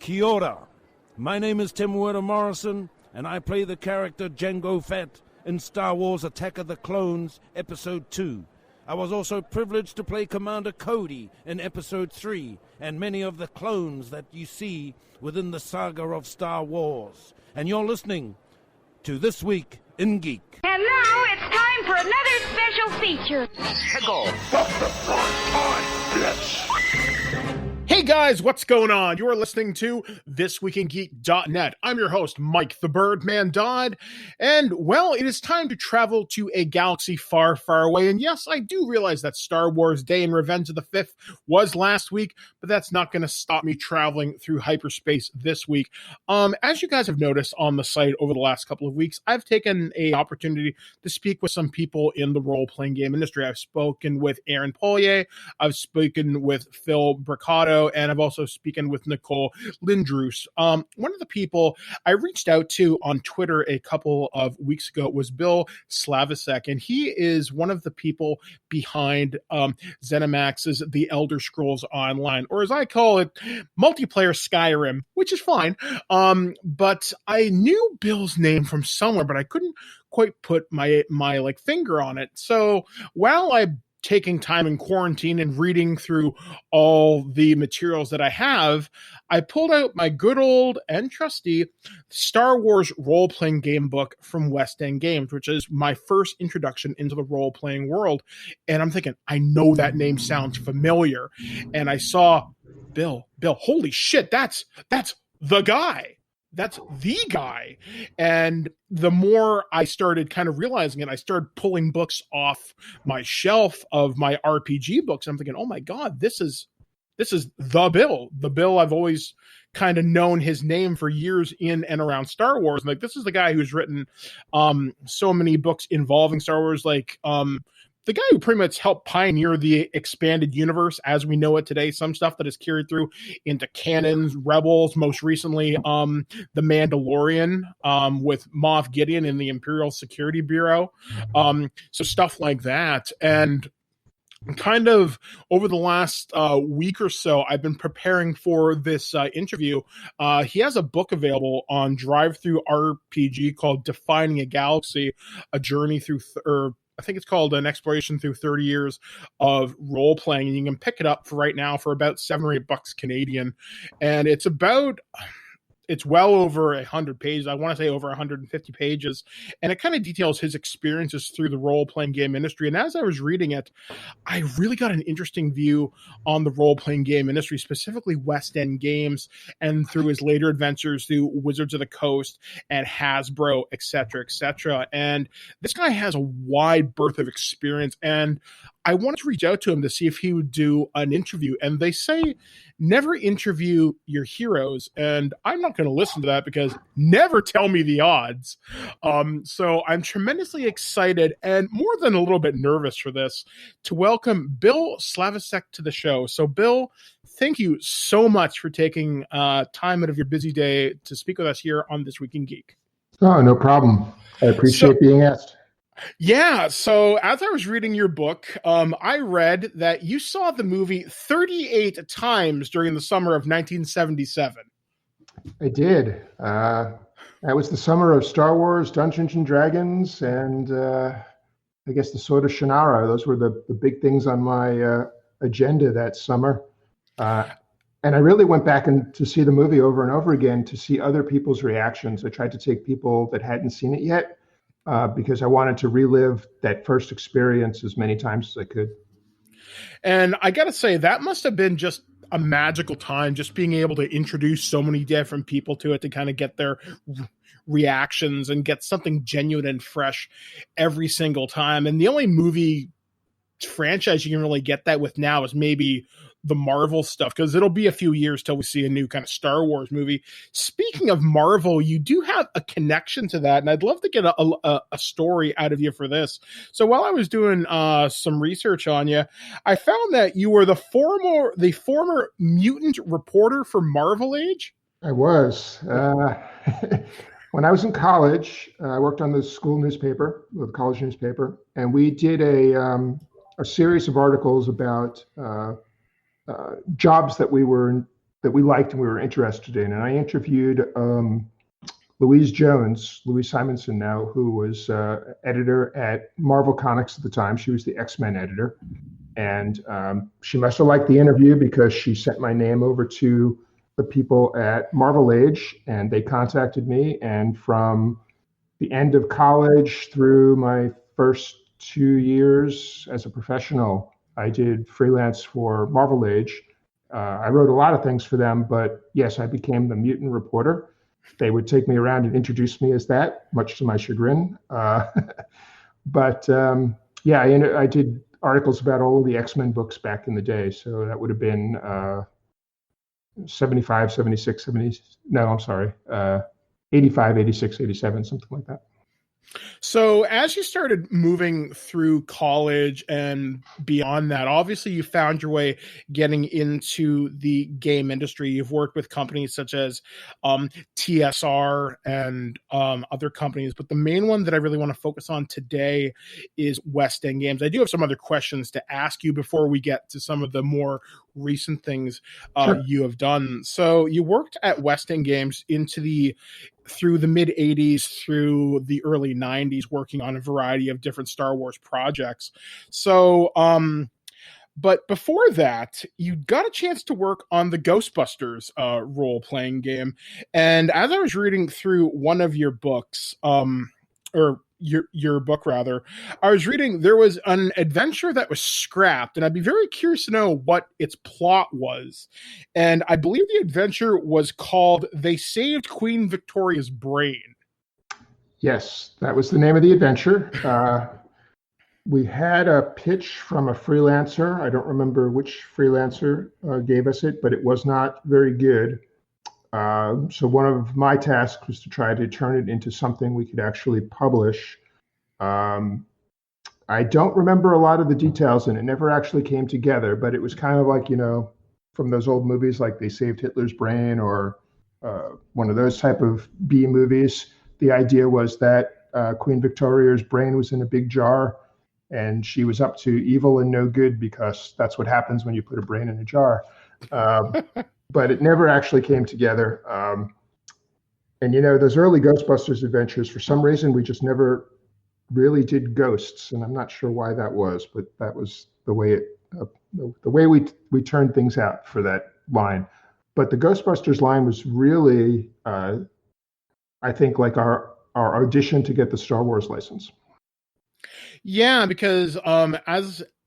Kia ora. My name is Tim Werner Morrison, and I play the character Jango Fett in Star Wars Attack of the Clones, Episode 2. I was also privileged to play Commander Cody in Episode 3, and many of the clones that you see within the saga of Star Wars. And you're listening to This Week in Geek. And now it's time for another special feature. Pickle. Hey guys, what's going on? You are listening to ThisWeekInGeek.net. I'm your host, Mike the Birdman Dodd, and well, it is time to travel to a galaxy far, far away. And yes, I do realize that Star Wars Day in Revenge of the Fifth was last week, but that's not going to stop me traveling through hyperspace this week. As you guys have noticed on the site over the last couple of weeks, I've taken an opportunity to speak with some people in the role-playing game industry. I've spoken with Aaron Pollier, I've spoken with Phil Bricotto, and I've also spoken with Nicole Lindroos. One of the people I reached out to on Twitter a couple of weeks ago was Bill Slavicsek, and he is one of the people behind ZeniMax's The Elder Scrolls Online, or as I call it, multiplayer Skyrim, which is fine. But I knew Bill's name from somewhere, but I couldn't quite put my finger on it. So while I taking time in quarantine and reading through all the materials that I have, I pulled out my good old and trusty Star Wars role-playing game book from West End Games, which is my first introduction into the role-playing world. And I'm thinking, I know that name sounds familiar. And I saw Bill, holy shit, that's the guy. That's the guy. And the more I started kind of realizing it, I started pulling books off my shelf of my RPG books. I'm thinking, oh my God, this is the Bill. The Bill I've always kind of known his name for years in and around Star Wars. Like, this is the guy who's written so many books involving Star Wars, like the guy who pretty much helped pioneer the expanded universe as we know it today. Some stuff that is carried through into canons, Rebels, most recently The Mandalorian with Moff Gideon in the Imperial Security Bureau. So stuff like that. And kind of over the last week or so, I've been preparing for this interview. He has a book available on Drive-Thru RPG called Defining a Galaxy, A Journey Through, I think it's called An Exploration Through 30 Years of Role-Playing, and you can pick it up for right now for about $7 or $8 Canadian. And it's well over 100 pages. I want to say over 150 pages. And it kind of details his experiences through the role-playing game industry. And as I was reading it, I really got an interesting view on the role-playing game industry, specifically West End Games, and through his later adventures through Wizards of the Coast and Hasbro, et cetera, et cetera. And this guy has a wide berth of experience. And I wanted to reach out to him to see if he would do an interview. And they say, never interview your heroes. And I'm not going to listen to that because never tell me the odds. So I'm tremendously excited and more than a little bit nervous for this to welcome Bill Slavicsek to the show. So Bill, thank you so much for taking time out of your busy day to speak with us here on This Week in Geek. Oh, no problem. I appreciate being asked. Yeah, so as I was reading your book, I read that you saw the movie 38 times during the summer of 1977. I did. That was the summer of Star Wars, Dungeons and Dragons, and I guess the Sword of Shannara. Those were the big things on my agenda that summer. And I really went back to see the movie over and over again to see other people's reactions. I tried to take people that hadn't seen it yet, because I wanted to relive that first experience as many times as I could. And I got to say, that must have been just a magical time, just being able to introduce so many different people to it to kind of get their reactions and get something genuine and fresh every single time. And the only movie franchise you can really get that with now is maybe the Marvel stuff, because it'll be a few years till we see a new kind of Star Wars movie. Speaking of Marvel, you do have a connection to that, and I'd love to get a story out of you for this. So while I was doing some research on you, I found that you were the former mutant reporter for Marvel Age. I was. When I was in college, I worked on the school newspaper, the college newspaper, and we did a series of articles about jobs that we were that we liked and we were interested in. And I interviewed Louise Simonson now, who was editor at Marvel Comics at the time. She was the X-Men editor. And she must have liked the interview because she sent my name over to the people at Marvel Age, and they contacted me. And from the end of college through my first 2 years as a professional, I did freelance for Marvel Age. I wrote a lot of things for them, but yes, I became the mutant reporter. They would take me around and introduce me as that, much to my chagrin. But I did articles about all of the X-Men books back in the day. So that would have been 75, 76, 70, no, I'm sorry, 85, 86, 87, something like that. So as you started moving through college and beyond that, obviously you found your way getting into the game industry. You've worked with companies such as TSR and other companies, but the main one that I really want to focus on today is West End Games. I do have some other questions to ask you before we get to some of the more recent things Sure. you have done. So you worked at West End Games through the mid 80s through the early 90s, working on a variety of different Star Wars projects. So, but before that, you got a chance to work on the Ghostbusters role-playing game. And as I was reading through one of your books, or your book rather, I was reading there was an adventure that was scrapped, and I'd be very curious to know what its plot was. And I believe the adventure was called They Saved Queen Victoria's Brain. Yes, that was the name of the adventure. We had a pitch from a freelancer. I don't remember which freelancer gave us it, but it was not very good. So one of my tasks was to try to turn it into something we could actually publish. I don't remember a lot of the details, and it never actually came together, but it was kind of like, from those old movies like They Saved Hitler's Brain or one of those type of B movies. The idea was that Queen Victoria's brain was in a big jar, and she was up to evil and no good because that's what happens when you put a brain in a jar. But it never actually came together. And those early Ghostbusters adventures, for some reason, we just never really did ghosts, and I'm not sure why that was, but that was the way we turned things out for that line. But the Ghostbusters line was really, I think, like our audition to get the Star Wars license. Yeah, because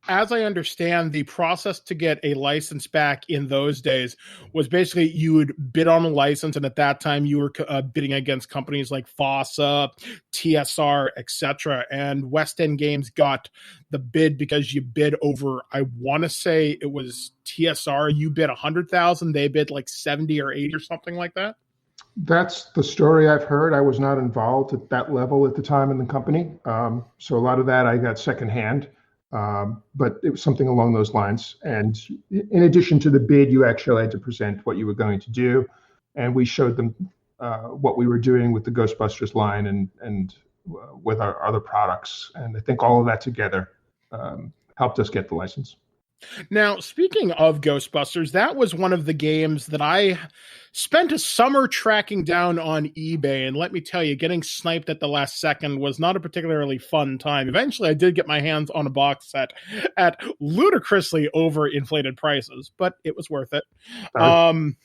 as I understand, the process to get a license back in those days was basically you would bid on a license, and at that time you were bidding against companies like FOSSA, TSR, etc. And West End Games got the bid because you bid over, I want to say it was TSR, you bid 100,000, they bid like 70 or 80 or something like that. That's the story I've heard. I was not involved at that level at the time in the company. So a lot of that I got secondhand. But it was something along those lines. And in addition to the bid, you actually had to present what you were going to do. And we showed them what we were doing with the Ghostbusters line and with our other products. And I think all of that together helped us get the license. Now, speaking of Ghostbusters, that was one of the games that I spent a summer tracking down on eBay. And let me tell you, getting sniped at the last second was not a particularly fun time. Eventually, I did get my hands on a box set at ludicrously overinflated prices, but it was worth it. One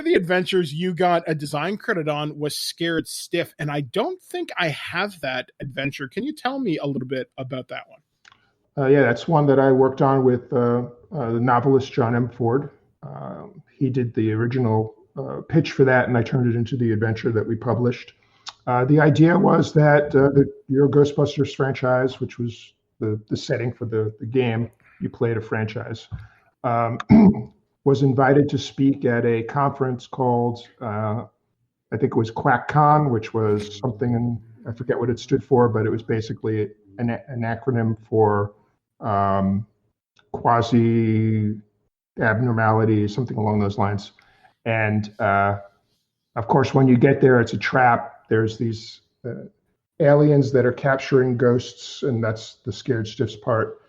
of the adventures you got a design credit on was Scared Stiff, and I don't think I have that adventure. Can you tell me a little bit about that one? Yeah, that's one that I worked on with the novelist John M. Ford. He did the original pitch for that, and I turned it into the adventure that we published. The idea was that your Ghostbusters franchise, which was the setting for the game, you played a franchise, was invited to speak at a conference called, I think it was QuackCon, which was something, and I forget what it stood for, but it was basically an acronym for quasi abnormality, something along those lines. And of course, when you get there, it's a trap. There's these aliens that are capturing ghosts, and that's the Scared Stiffs part.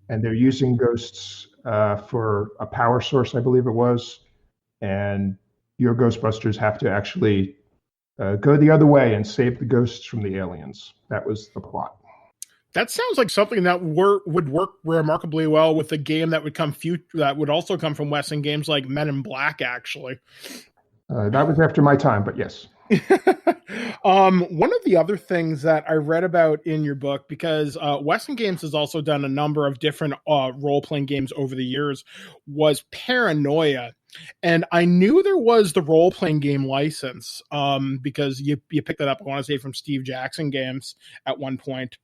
And they're using ghosts for a power source, I believe it was. and your Ghostbusters have to actually go the other way and save the ghosts from the aliens. That was the plot. That sounds like something that would work remarkably well with a game that would also come from Western games like Men in Black, actually. That was after my time, but yes. One of the other things that I read about in your book, because Western Games has also done a number of different role-playing games over the years, was Paranoia. And I knew there was the role-playing game license because you picked that up, I want to say, from Steve Jackson Games at one point.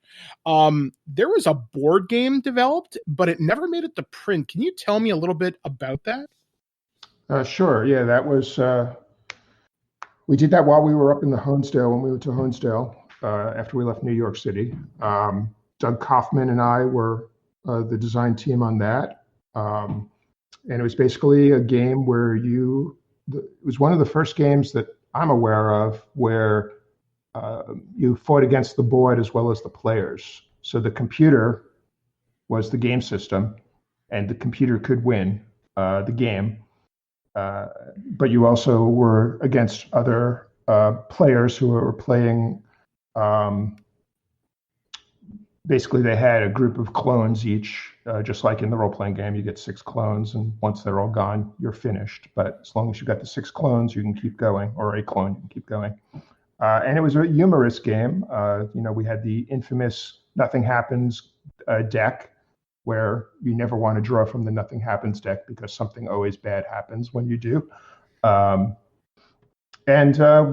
There was a board game developed, but it never made it to print. Can you tell me a little bit about that? Sure. Yeah, that was... we did that while we were up in the Honesdale, when we went to Honesdale after we left New York City. Doug Kaufman and I were the design team on that. And it was basically a game where it was one of the first games that I'm aware of where you fought against the board as well as the players. So the computer was the game system, and the computer could win the game. But you also were against other players who were playing. Basically, they had a group of clones each, just like in the role-playing game. You get 6 clones, and once they're all gone, you're finished. But as long as you got the 6 clones, you can keep going, or a clone, you can keep going. And it was a humorous game. We had the infamous Nothing Happens deck, where you never want to draw from the Nothing Happens deck because something always bad happens when you do. And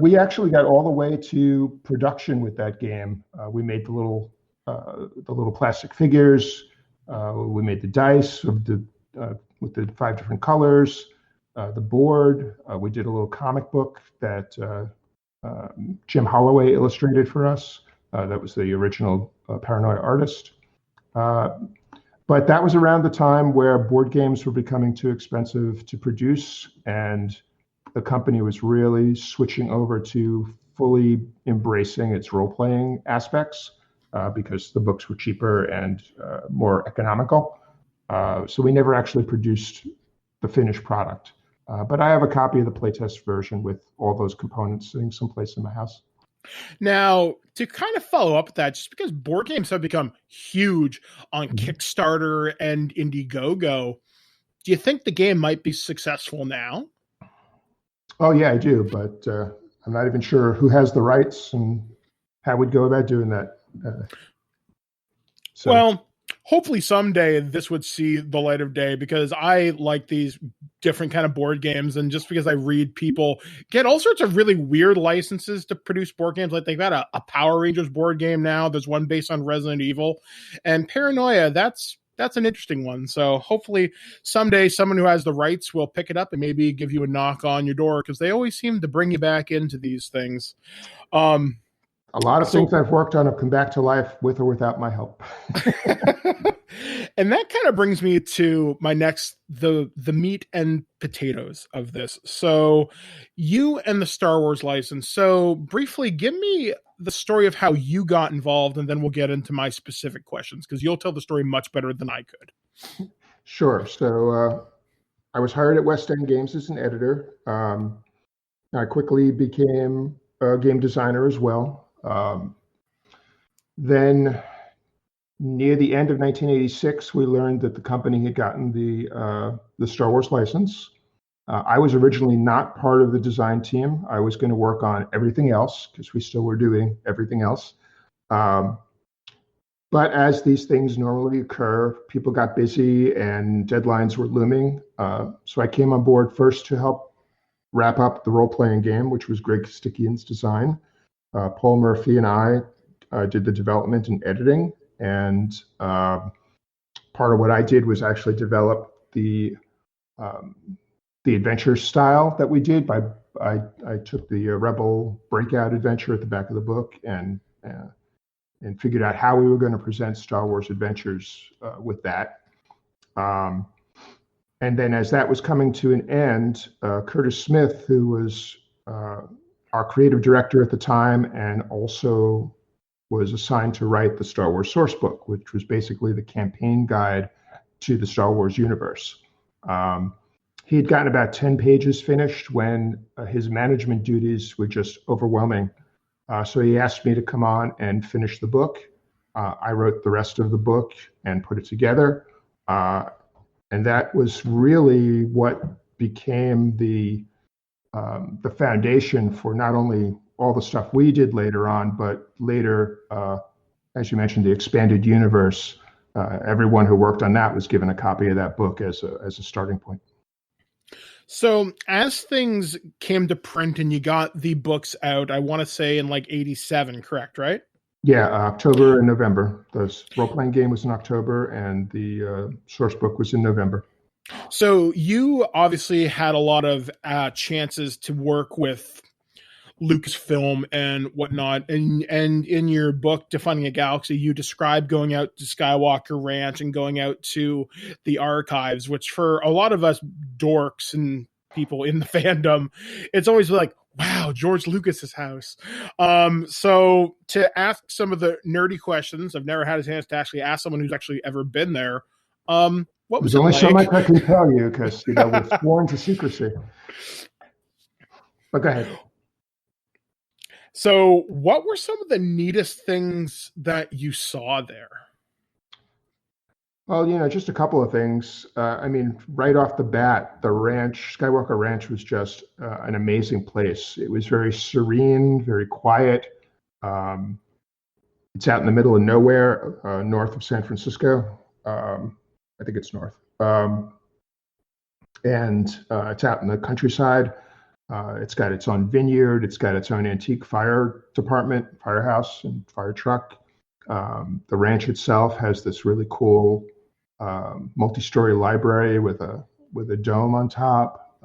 we actually got all the way to production with that game. We made the little plastic figures. We made the dice with the 5 different colors, the board. We did a little comic book that Jim Holloway illustrated for us. That was the original Paranoia artist. But that was around the time where board games were becoming too expensive to produce, and the company was really switching over to fully embracing its role-playing aspects because the books were cheaper and more economical. So we never actually produced the finished product. But I have a copy of the playtest version with all those components sitting someplace in my house. Now, to kind of follow up with that, just because board games have become huge on Kickstarter and Indiegogo, do you think the game might be successful now? Oh, yeah, I do. But I'm not even sure who has the rights and how we'd go about doing that. Well, hopefully someday this would see the light of day, because I like these different kind of board games, and just because I read people get all sorts of really weird licenses to produce board games. Like they've got a Power Rangers board game now. There's one based on Resident Evil, and Paranoia. That's an interesting one. So hopefully someday someone who has the rights will pick it up and maybe give you a knock on your door, because they always seem to bring you back into these things. A lot of things I've worked on have come back to life with or without my help. And that kind of brings me to my next, the meat and potatoes of this. So you and the Star Wars license. So briefly, give me the story of how you got involved, and then we'll get into my specific questions, because you'll tell the story much better than I could. Sure. So I was hired at West End Games as an editor. I quickly became a game designer as well. Then near the end of 1986, we learned that the company had gotten the Star Wars license. I was originally not part of the design team. I was going to work on everything else, because we still were doing everything else. But as these things normally occur, people got busy and deadlines were looming. So I came on board first to help wrap up the role-playing game, which was Greg Stickian's design. Paul Murphy and I did the development and editing, and part of what I did was actually develop the adventure style that we did. I took the Rebel Breakout adventure at the back of the book and figured out how we were going to present Star Wars adventures with that. And then as that was coming to an end, Curtis Smith, who was our creative director at the time and also was assigned to write the Star Wars source book, which was basically the campaign guide to the Star Wars universe. he had gotten about 10 pages finished when his management duties were just overwhelming. So he asked me to come on and finish the book. I wrote the rest of the book and put it together. And that was really what became the foundation for not only all the stuff we did later on, but later, as you mentioned, the expanded universe. Everyone who worked on that was given a copy of that book as a starting point. So as things came to print and you got the books out, I want to say in like 87, correct, right? Yeah, October and November. The role-playing game was in October, and the source book was in November. So you obviously had a lot of chances to work with Lucasfilm and whatnot. And in your book, Defining a Galaxy, you described going out to Skywalker Ranch and going out to the archives, which for a lot of us dorks and people in the fandom, it's always like, wow, George Lucas's house. So to ask some of the nerdy questions, I've never had a chance to actually ask someone who's actually ever been there. What was There's only like? so much I can tell you because we're sworn to secrecy. But go ahead. So what were some of the neatest things that you saw there? Well, just a couple of things. Right off the bat, the ranch, Skywalker Ranch, was just an amazing place. It was very serene, very quiet. It's out in the middle of nowhere, north of San Francisco. I think it's north. And it's out in the countryside. It's got its own vineyard. It's got its own antique fire department, firehouse, and fire truck. The ranch itself has this really cool multi-story library with a dome on top.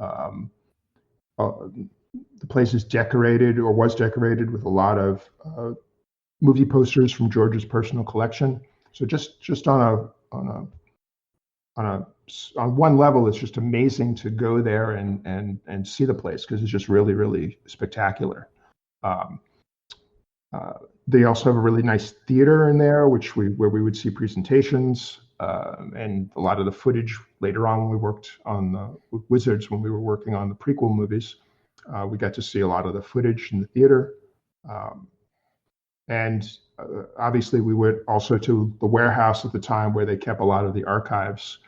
The place is decorated, or was decorated, with a lot of movie posters from George's personal collection. So just on one level, it's just amazing to go there and see the place because it's just really, really spectacular. They also have a really nice theater in there, where we would see presentations, and a lot of the footage later on when we worked on Wizards, when we were working on the prequel movies, we got to see a lot of the footage in the theater. And obviously we went also to the warehouse at the time where they kept a lot of the archives.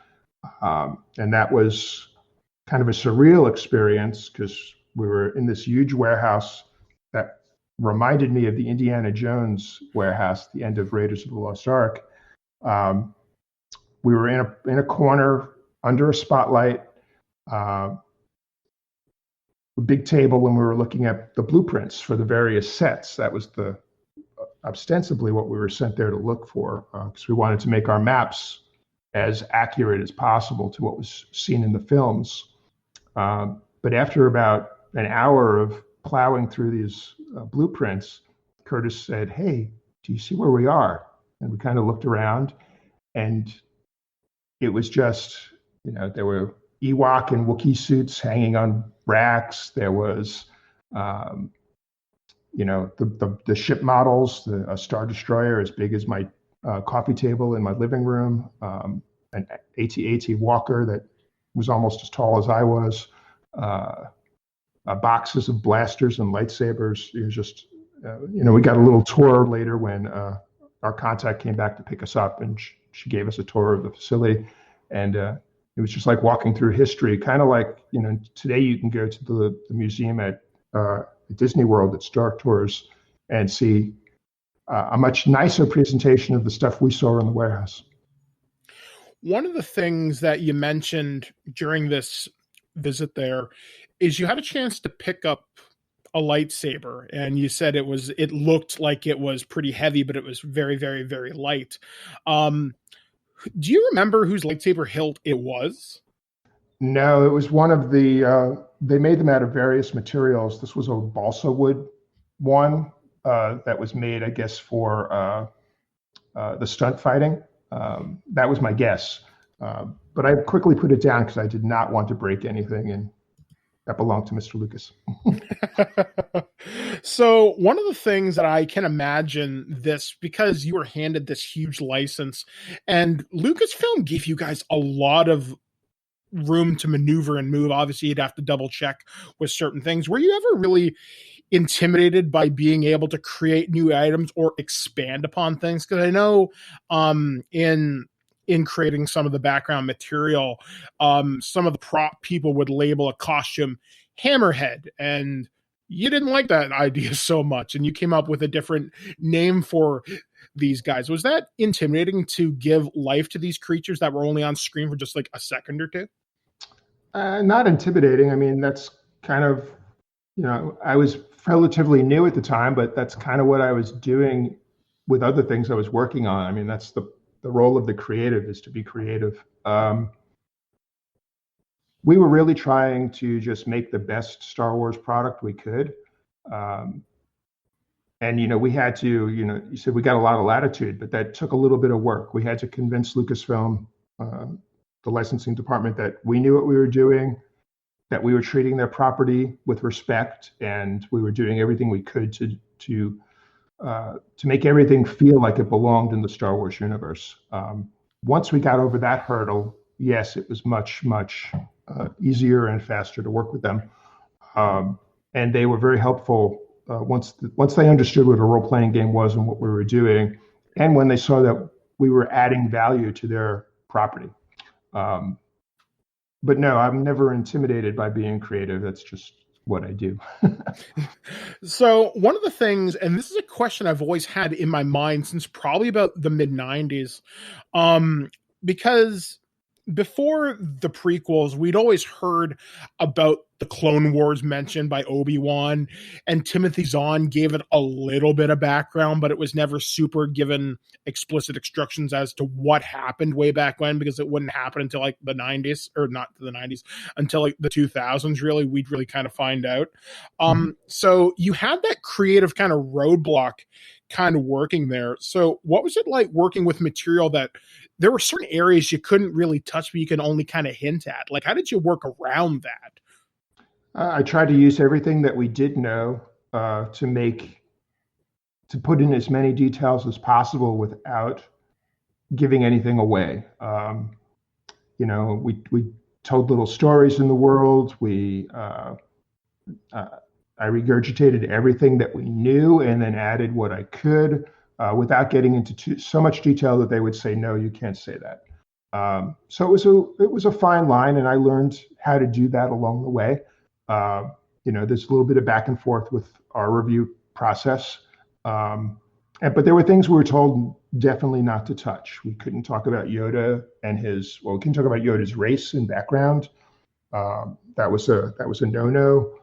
And that was kind of a surreal experience because we were in this huge warehouse that reminded me of the Indiana Jones warehouse at the end of Raiders of the Lost Ark. We were in a corner under a spotlight, a big table when we were looking at the blueprints for the various sets. That was ostensibly what we were sent there to look for, because we wanted to make our maps as accurate as possible to what was seen in the films. But after about an hour of plowing through these blueprints, Curtis said, "Hey, do you see where we are?" And we kind of looked around, and it was just, there were Ewok and Wookiee suits hanging on racks. There was, the ship models, a Star Destroyer as big as my coffee table in my living room, an AT-AT Walker that was almost as tall as I was, boxes of blasters and lightsabers. It was just, we got a little tour later when our contact came back to pick us up, and she gave us a tour of the facility. And it was just like walking through history, kind of like, today you can go to the museum at Disney World at Star Tours and see a much nicer presentation of the stuff we saw in the warehouse. One of the things that you mentioned during this visit there is you had a chance to pick up a lightsaber, and you said it looked like it was pretty heavy, but it was very, very, very light. Do you remember whose lightsaber hilt it was? No, it was one of the, they made them out of various materials. This was a balsa wood one that was made, I guess, for the stunt fighting. That was my guess. But I quickly put it down because I did not want to break anything, and that belonged to Mr. Lucas. So one of the things that I can imagine this, because you were handed this huge license, and Lucasfilm gave you guys a lot of room to maneuver and move. Obviously, you'd have to double check with certain things. Were you ever really intimidated by being able to create new items or expand upon things? Because I know in creating some of the background material, some of the prop people would label a costume Hammerhead, and you didn't like that idea so much, and you came up with a different name for these guys. Was that intimidating to give life to these creatures that were only on screen for just like a second or two? Not intimidating. I mean, that's kind of, I was relatively new at the time, but that's kind of what I was doing with other things I was working on. I mean, that's the role of the creative, is to be creative. We were really trying to just make the best Star Wars product we could. And, we had to, you said we got a lot of latitude, but that took a little bit of work. We had to convince Lucasfilm, the licensing department, that we knew what we were doing, that we were treating their property with respect, and we were doing everything we could to make everything feel like it belonged in the Star Wars universe. Once we got over that hurdle, yes, it was much, much easier and faster to work with them. And they were very helpful once they understood what a role-playing game was and what we were doing, and when they saw that we were adding value to their property. But no, I'm never intimidated by being creative. That's just what I do. So one of the things, and this is a question I've always had in my mind since probably about the mid-90s, because before the prequels, we'd always heard about the Clone Wars mentioned by Obi-Wan, and Timothy Zahn gave it a little bit of background, but it was never super given explicit instructions as to what happened way back when, because it wouldn't happen until like the 90s, or not the 90s, until like the 2000s, really, we'd really kind of find out. So you had that creative kind of roadblock kind of working there. So what was it like working with material that there were certain areas you couldn't really touch, but you can only kind of hint at? Like, how did you work around that? I tried to use everything that we did know to put in as many details as possible without giving anything away. We told little stories in the world. I regurgitated everything that we knew and then added what I could, without getting into so much detail that they would say, no, you can't say that. So it was a fine line, and I learned how to do that along the way. There's a little bit of back and forth with our review process. But there were things we were told definitely not to touch. We couldn't talk about Yoda and we couldn't talk about Yoda's race and background. That was a no-no.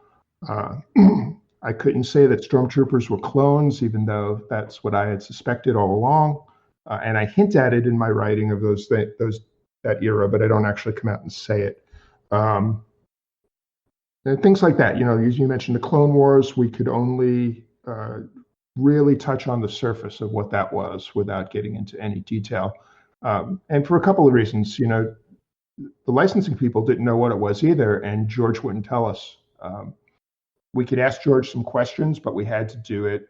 I couldn't say that stormtroopers were clones, even though that's what I had suspected all along. And I hint at it in my writing of that era, but I don't actually come out and say it. And things like that. You mentioned the Clone Wars. We could only really touch on the surface of what that was without getting into any detail. And for a couple of reasons, the licensing people didn't know what it was either, and George wouldn't tell us. We could ask George some questions, but we had to do it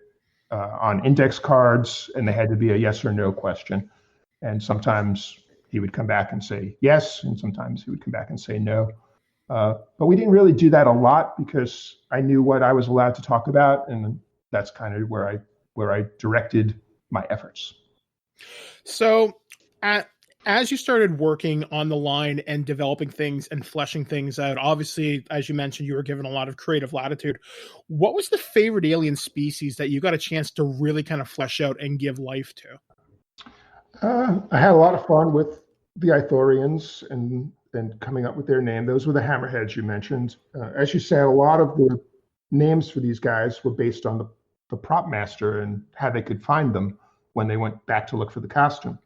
on index cards, and they had to be a yes or no question. And sometimes he would come back and say yes, and sometimes he would come back and say no. But we didn't really do that a lot because I knew what I was allowed to talk about, and that's kind of where I directed my efforts. So as you started working on the line and developing things and fleshing things out, obviously, as you mentioned, you were given a lot of creative latitude. What was the favorite alien species that you got a chance to really kind of flesh out and give life to? I had a lot of fun with the Ithorians and coming up with their name. Those were the Hammerheads you mentioned. As you said, a lot of the names for these guys were based on the prop master and how they could find them when they went back to look for the costume.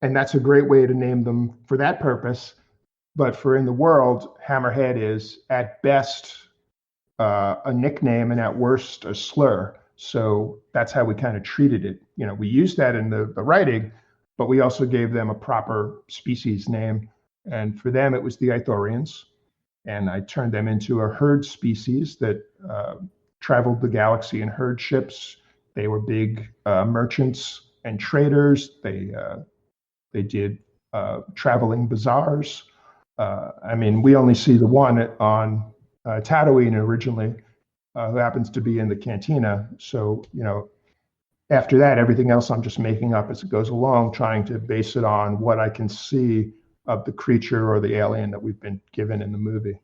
And that's a great way to name them for that purpose. But for in the world, Hammerhead is at best a nickname and at worst a slur. So that's how we kind of treated it. We used that in the writing, but we also gave them a proper species name. And for them, it was the Ithorians. And I turned them into a herd species that traveled the galaxy in herd ships. They were big merchants and traders. They did traveling bazaars. I mean, we only see the one on Tatooine originally, who happens to be in the cantina. So, after that, everything else I'm just making up as it goes along, trying to base it on what I can see of the creature or the alien that we've been given in the movie.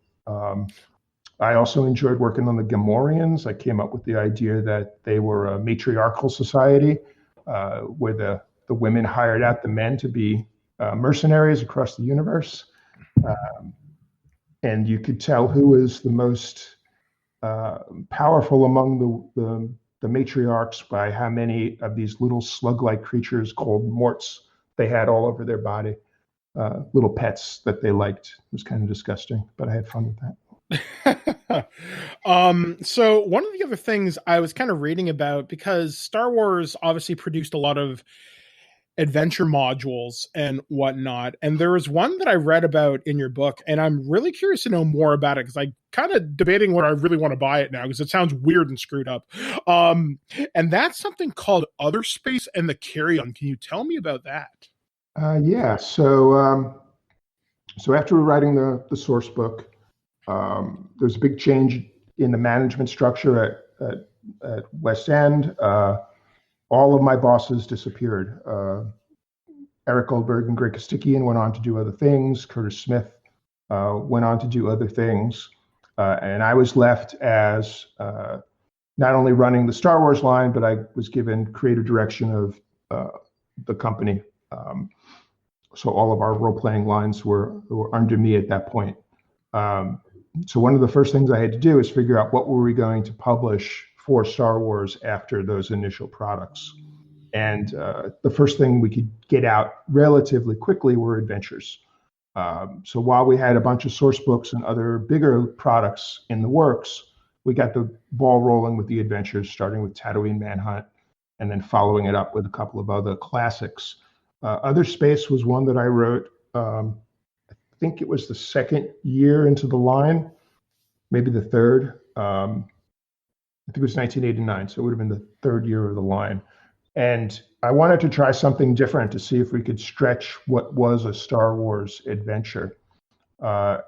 I also enjoyed working on the Gamorreans. I came up with the idea that they were a matriarchal society where the women hired out the men to be mercenaries across the universe. And you could tell who was the most powerful among the matriarchs by how many of these little slug-like creatures called morts they had all over their body. Little pets that they liked. It was kind of disgusting, but I had fun with that. So one of the other things I was kind of reading about, because Star Wars obviously produced a lot of adventure modules and whatnot, and there was one that I read about in your book, and I'm really curious to know more about it, because I kind of debating whether I really want to buy it now, because it sounds weird and screwed up. And that's something called Other Space and the Carry-On. Can you tell me about that? Yeah. So after writing the source book, there's a big change in the management structure at West End. All of my bosses disappeared. Eric Goldberg and Greg Kostikian went on to do other things. Curtis Smith went on to do other things. And I was left as not only running the Star Wars line, but I was given creative direction of the company. So all of our role-playing lines were under me at that point. So one of the first things I had to do is figure out what were we going to publish for Star Wars after those initial products. And the first thing we could get out relatively quickly were adventures. So while we had a bunch of source books and other bigger products in the works, we got the ball rolling with the adventures, starting with Tatooine Manhunt, and then following it up with a couple of other classics. Other Space was one that I wrote, I think it was the second year into the line, maybe the third. I think it was 1989, so it would have been the third year of the line. And I wanted to try something different to see if we could stretch what was a Star Wars adventure. And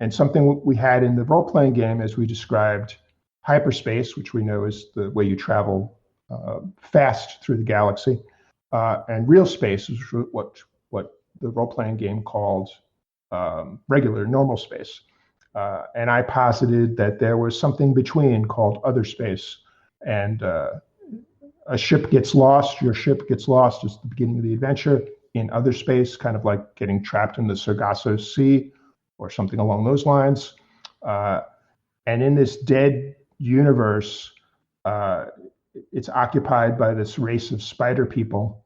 something we had in the role-playing game, as we described, hyperspace, which we know is the way you travel fast through the galaxy, and real space is what the role-playing game called regular, normal space. And I posited that there was something between called other space. And a ship gets lost, your ship gets lost is the beginning of the adventure. In other space, kind of like getting trapped in the Sargasso Sea or something along those lines. And in this dead universe, it's occupied by this race of spider people,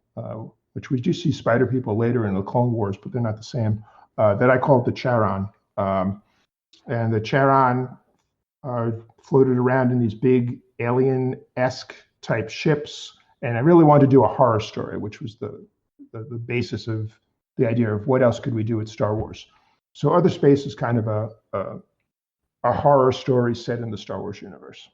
which we do see spider people later in the Clone Wars, but they're not the same, that I called the Charon. And the Charon are floated around in these big alien-esque type ships. And I really wanted to do a horror story, which was the basis of the idea of what else could we do with Star Wars. So Other Space is kind of a horror story set in the Star Wars universe.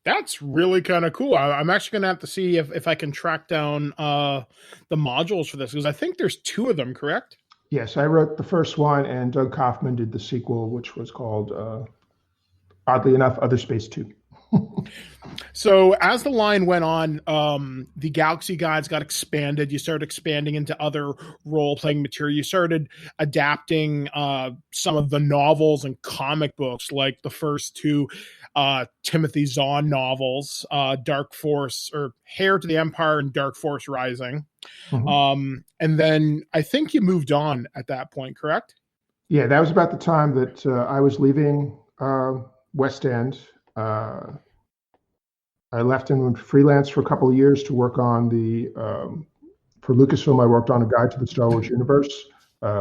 That's really kind of cool. I'm actually going to have to see if I can track down the modules for this, because I think there's 2 of them, correct? Yes, I wrote the first one, and Doug Kaufman did the sequel, which was called, oddly enough, Other Space 2. So as the line went on, the Galaxy Guides got expanded. You started expanding into other role-playing material. You started adapting some of the novels and comic books, like the first 2 Timothy Zahn novels, Dark Force, or Heir to the Empire, and Dark Force Rising. Mm-hmm. And then I think you moved on at that point, correct? Yeah, that was about the time that I was leaving West End. I left and went freelance for a couple of years to work on for Lucasfilm, I worked on A Guide to the Star Wars Universe,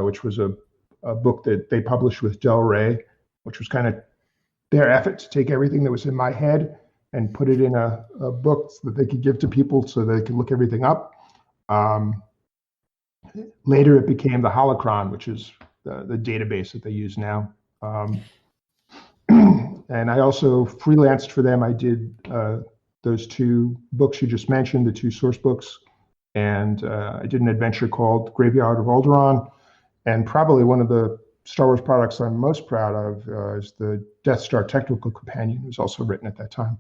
which was a book that they published with Del Rey, which was kind of their effort to take everything that was in my head and put it in a book that they could give to people so they could look everything up. Later, it became the Holocron, which is the database that they use now. And I also freelanced for them. I did those 2 books you just mentioned, the 2 source books, and I did an adventure called Graveyard of Alderaan. And probably one of the Star Wars products I'm most proud of is the Death Star Technical Companion, who was also written at that time.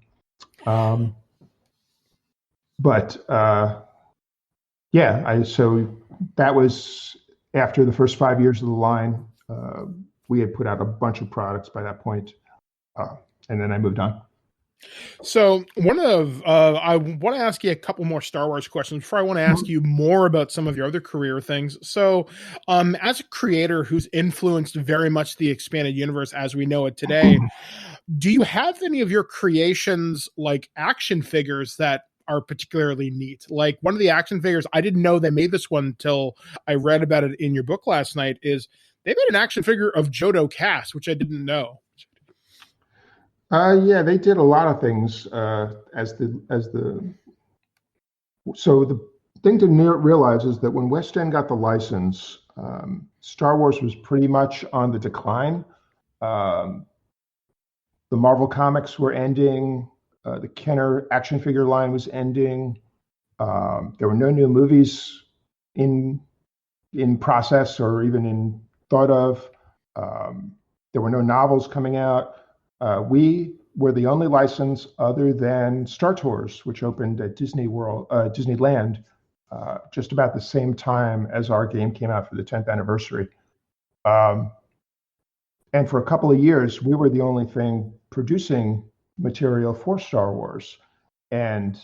So that was after the first 5 years of the line. We had put out a bunch of products by that point, and then I moved on. So I want to ask you a couple more Star Wars questions before I want to ask you more about some of your other career things. So, as a creator who's influenced very much the expanded universe as we know it today, do you have any of your creations like action figures that are particularly neat? Like one of the action figures, I didn't know they made this one until I read about it in your book last night, is they made an action figure of Jodo Cast, which I didn't know. Yeah, they did a lot of things So the thing to realize is that when West End got the license, Star Wars was pretty much on the decline. The Marvel comics were ending. The Kenner action figure line was ending. There were no new movies in process or even in thought of. There were no novels coming out. We were the only license other than Star Tours, which opened at Disneyland, just about the same time as our game came out for the 10th anniversary. And for a couple of years, we were the only thing producing material for Star Wars. And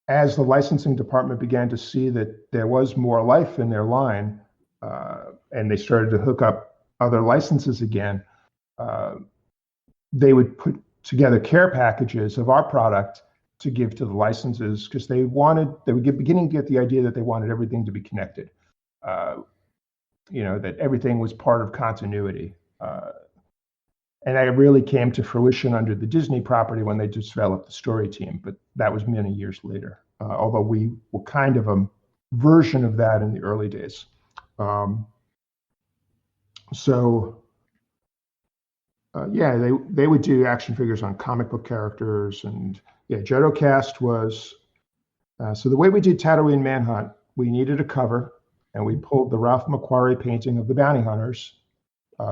as the licensing department began to see that there was more life in their line, and they started to hook up other licenses again, they would put together care packages of our product to give to the licenses because they were beginning to get the idea that they wanted everything to be connected. That everything was part of continuity. And that really came to fruition under the Disney property when they developed the story team, but that was many years later. Although we were kind of a version of that in the early days. They would do action figures on comic book characters, and Jodo Cast was. So the way we did Tatooine Manhunt, we needed a cover, and we pulled the Ralph McQuarrie painting of the bounty hunters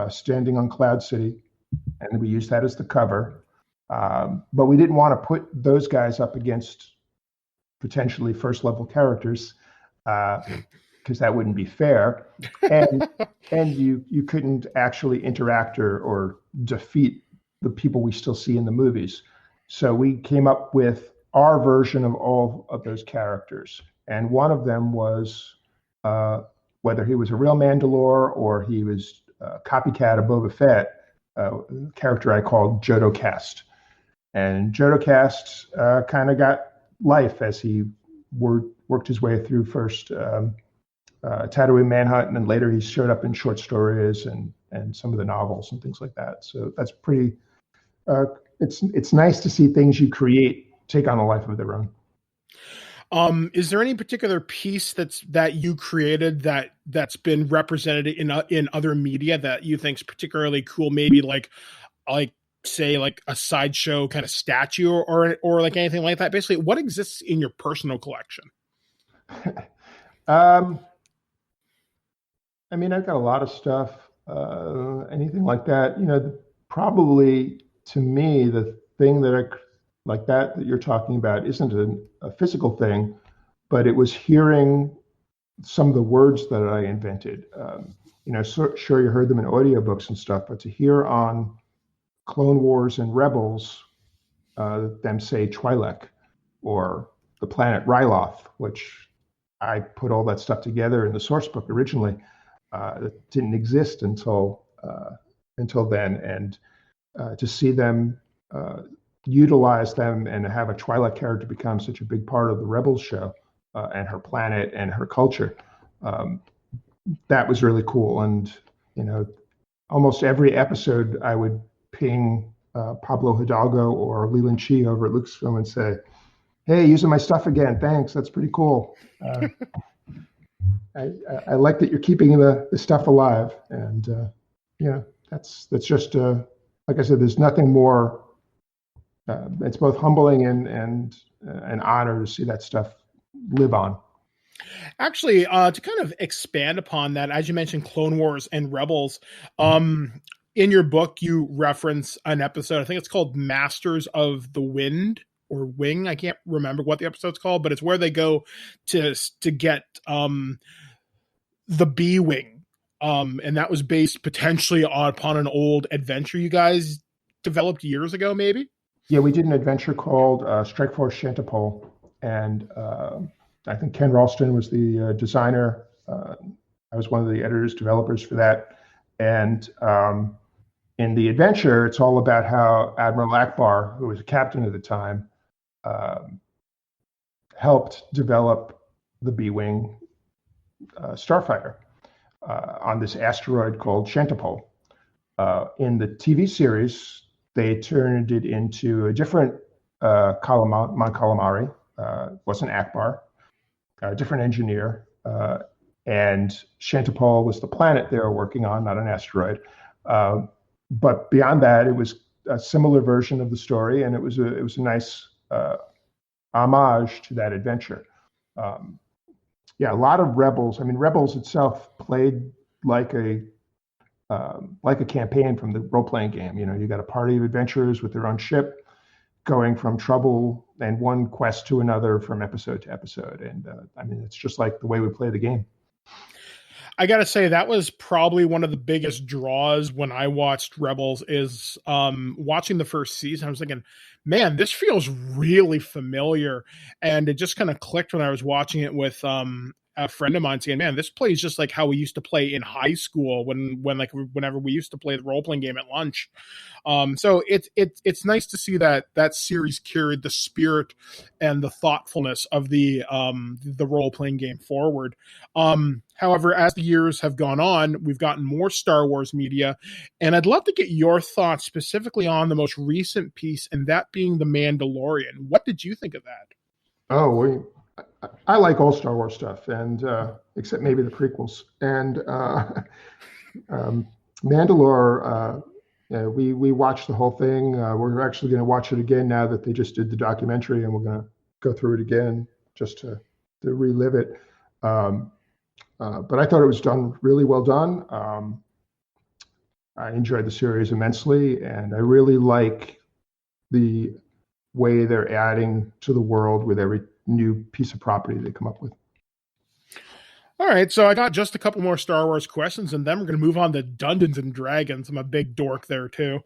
standing on Cloud City, and we used that as the cover. But we didn't want to put those guys up against potentially first level characters because that wouldn't be fair, and you couldn't actually interact or defeat the people we still see in the movies. So we came up with our version of all of those characters, and one of them was whether he was a real Mandalore or he was a copycat of Boba Fett, a character I called Jodo Cast. And Jodo Cast kind of got life as he worked his way through first Tatooine Manhunt, and then later he showed up in short stories and some of the novels and things like that. So that's pretty. It's nice to see things you create take on a life of their own. Is there any particular piece that you created that's been represented in other media that you think's particularly cool? Maybe like say like a sideshow kind of statue or like anything like that. Basically, what exists in your personal collection? I mean, I've got a lot of stuff. Anything like that, probably to me, the thing that that you're talking about isn't a physical thing, but it was hearing some of the words that I invented. Sure, you heard them in audiobooks and stuff, but to hear on Clone Wars and Rebels them say Twi'lek or the planet Ryloth, which I put all that stuff together in the source book originally. That didn't exist until then, and to see them utilize them and have a Twi'lek character become such a big part of the Rebels show and her planet and her culture, that was really cool. And almost every episode I would ping Pablo Hidalgo or Leland Chee over at Lucasfilm and say, "Hey, using my stuff again. Thanks. That's pretty cool." I like that you're keeping the stuff alive, and that's just like I said. There's nothing more. It's both humbling and an honor to see that stuff live on. Actually, to kind of expand upon that, as you mentioned, Clone Wars and Rebels, in your book, you reference an episode. I think it's called Masters of the Wind or Wing. I can't remember what the episode's called, but it's where they go to get the B-Wing. And that was based potentially upon an old adventure you guys developed years ago, maybe? Yeah, we did an adventure called Strike Force Shantipole, and I think Ken Ralston was the designer. I was one of the editors, developers for that. And in the adventure, it's all about how Admiral Akbar, who was a captain at the time, helped develop the B-Wing starfighter on this asteroid called Shantipole. In the TV series, they turned it into a different Mon Calamari. Wasn't Akbar, a different engineer. And Shantipole was the planet they were working on, not an asteroid. But beyond that, it was a similar version of the story, and it was a nice homage to that adventure. Yeah, a lot of Rebels. I mean, Rebels itself played like a campaign from the role-playing game. You know, you got a party of adventurers with their own ship, going from trouble and one quest to another from episode to episode. And I mean, it's just like the way we play the game. I got to say, that was probably one of the biggest draws when I watched Rebels is watching the first season. I was thinking, man, this feels really familiar. And it just kind of clicked when I was watching it with a friend of mine saying, man, this plays just like how we used to play in high school whenever we used to play the role-playing game at lunch. So it's nice to see that series carried the spirit and the thoughtfulness of the role-playing game forward. However, as the years have gone on, we've gotten more Star Wars media, and I'd love to get your thoughts specifically on the most recent piece, and that being The Mandalorian. What did you think of that? Oh, I like all Star Wars stuff, and except maybe the prequels. And Mandalore, we watched the whole thing. We're actually going to watch it again now that they just did the documentary, and we're going to go through it again just to relive it. But I thought it was done really well done. I enjoyed the series immensely, and I really like the way they're adding to the world with every new piece of property they come up with. All right, so I got just a couple more Star Wars questions, and then we're going to move on to Dungeons and Dragons. I'm a big dork there too.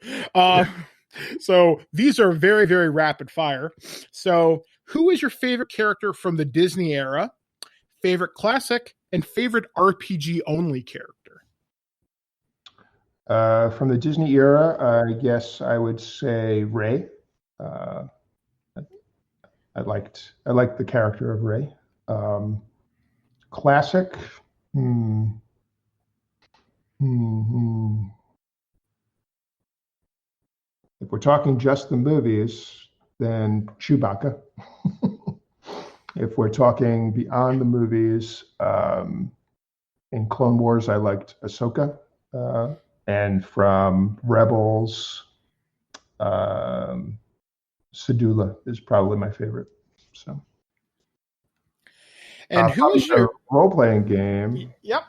So these are very, very rapid fire. So who is your favorite character from the Disney era, favorite classic, and favorite RPG only character? From the Disney era, I guess I would say Rey. I liked the character of Rey. Classic. If we're talking just the movies, then Chewbacca. If we're talking beyond the movies, in Clone Wars, I liked Ahsoka. And from Rebels, Sedula is probably my favorite. So, and who is your role-playing game? Yep.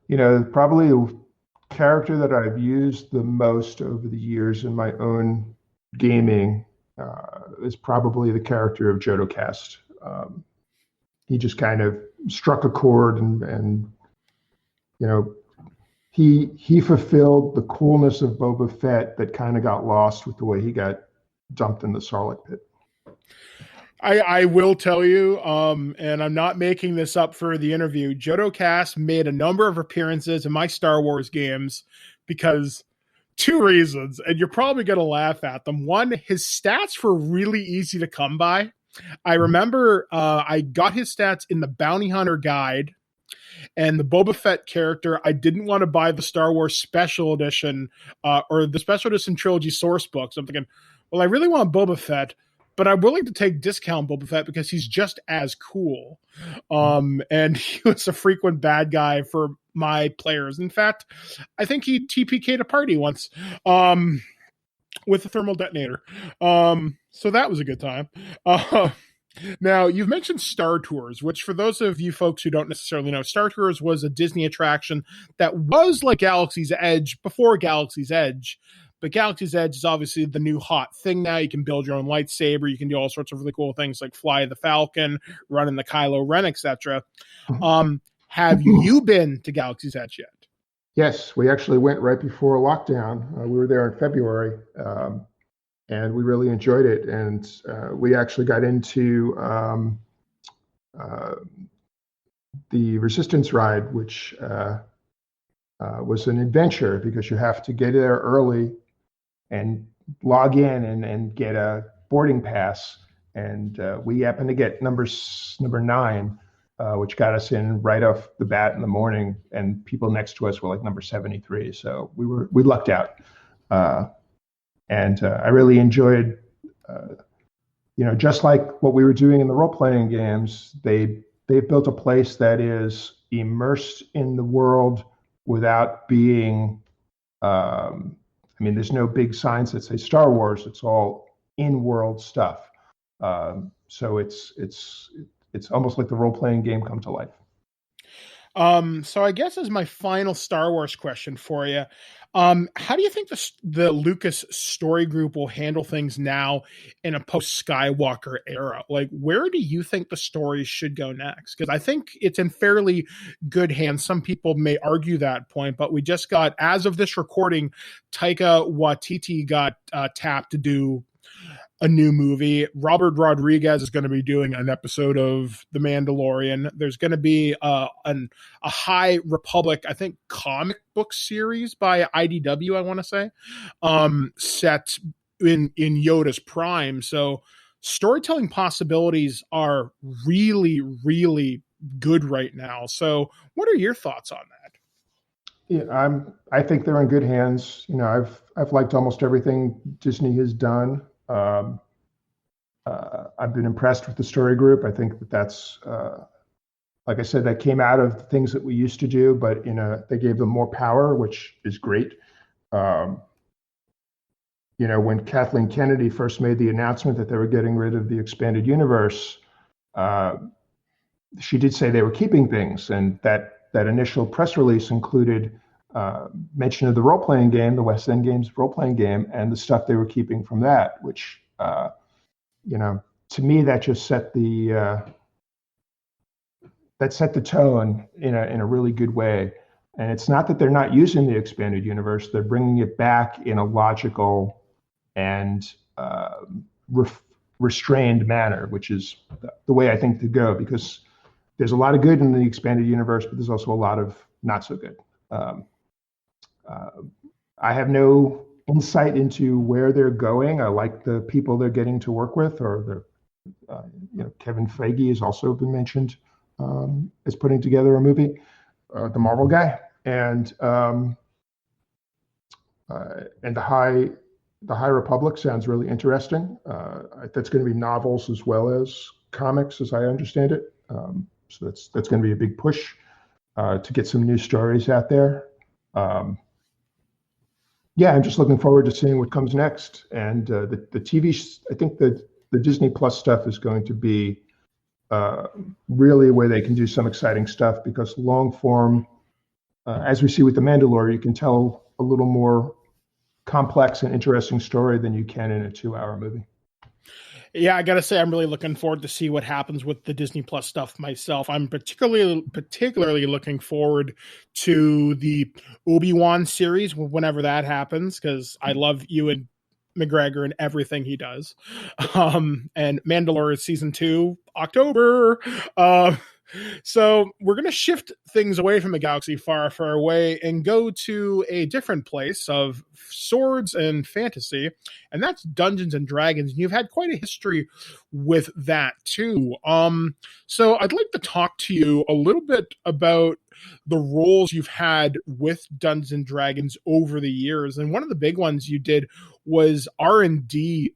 You know, probably the character that I've used the most over the years in my own gaming is probably the character of Jodocast. He just kind of struck a chord, and you know, he fulfilled the coolness of Boba Fett that kind of got lost with the way he got dumped in the Sarlacc pit. I will tell you, and I'm not making this up for the interview, Jodocast made a number of appearances in my Star Wars games because two reasons, and you're probably going to laugh at them. One, his stats were really easy to come by. I remember I got his stats in the Bounty Hunter Guide, and the Boba Fett character, I didn't want to buy the Star Wars Special Edition or the Special Edition Trilogy source books. I'm thinking, well, I really want Boba Fett, but I'm willing to take discount Boba Fett because he's just as cool. And he was a frequent bad guy for my players. In fact, I think he TPK'd a party once. with a thermal detonator. So that was a good time. Now, you've mentioned Star Tours, which for those of you folks who don't necessarily know, Star Tours was a Disney attraction that was like Galaxy's Edge before Galaxy's Edge. But Galaxy's Edge is obviously the new hot thing now. You can build your own lightsaber. You can do all sorts of really cool things like fly the Falcon, run in the Kylo Ren, etc. Have you been to Galaxy's Edge yet? Yes, we actually went right before lockdown. We were there in February. And we really enjoyed it. And we actually got into the Resistance ride, which was an adventure because you have to get there early and log in and get a boarding pass. And we happened to get number 9, which got us in right off the bat in the morning. And people next to us were like number 73. So we lucked out. And I really enjoyed, just like what we were doing in the role-playing games, they've built a place that is immersed in the world without being, there's no big signs that say Star Wars. It's all in-world stuff. So it's almost like the role-playing game come to life. So I guess as my final Star Wars question for you, how do you think the Lucas story group will handle things now in a post-Skywalker era? Like, where do you think the story should go next? Because I think it's in fairly good hands. Some people may argue that point, but we just got, as of this recording, Taika Waititi got tapped to do a new movie. Robert Rodriguez is going to be doing an episode of The Mandalorian. There's going to be a High Republic, I think, comic book series by IDW, I want to say, set in Yoda's prime. So storytelling possibilities are really, really good right now. So what are your thoughts on that? Yeah, I think they're in good hands. I've liked almost everything Disney has done. I've been impressed with the story group. I think that's, like I said, that came out of the things that we used to do, but they gave them more power, which is great. When Kathleen Kennedy first made the announcement that they were getting rid of the expanded universe, she did say they were keeping things, and that initial press release included mention of the role-playing game, the West End Games role-playing game, and the stuff they were keeping from that, which, to me, that just set the tone in a really good way. And it's not that they're not using the expanded universe; they're bringing it back in a logical and restrained manner, which is the way I think to go, because there's a lot of good in the expanded universe, but there's also a lot of not so good. I have no insight into where they're going. I like the people they're getting to work with, or Kevin Feige has also been mentioned as putting together a movie, the Marvel guy, and the High Republic sounds really interesting. That's going to be novels as well as comics, as I understand it. So that's going to be a big push to get some new stories out there. I'm just looking forward to seeing what comes next. And the TV, I think the Disney Plus stuff is going to be really where they can do some exciting stuff, because long form, as we see with The Mandalorian, you can tell a little more complex and interesting story than you can in a 2-hour movie. Yeah, I got to say, I'm really looking forward to see what happens with the Disney Plus stuff myself. I'm particularly looking forward to the Obi-Wan series whenever that happens, because I love Ewan McGregor and everything he does. And Mandalorian season 2, October. So we're going to shift things away from a galaxy far, far away and go to a different place of swords and fantasy, and that's Dungeons and Dragons. And you've had quite a history with that too. So I'd like to talk to you a little bit about the roles you've had with Dungeons and Dragons over the years. And one of the big ones you did was R&D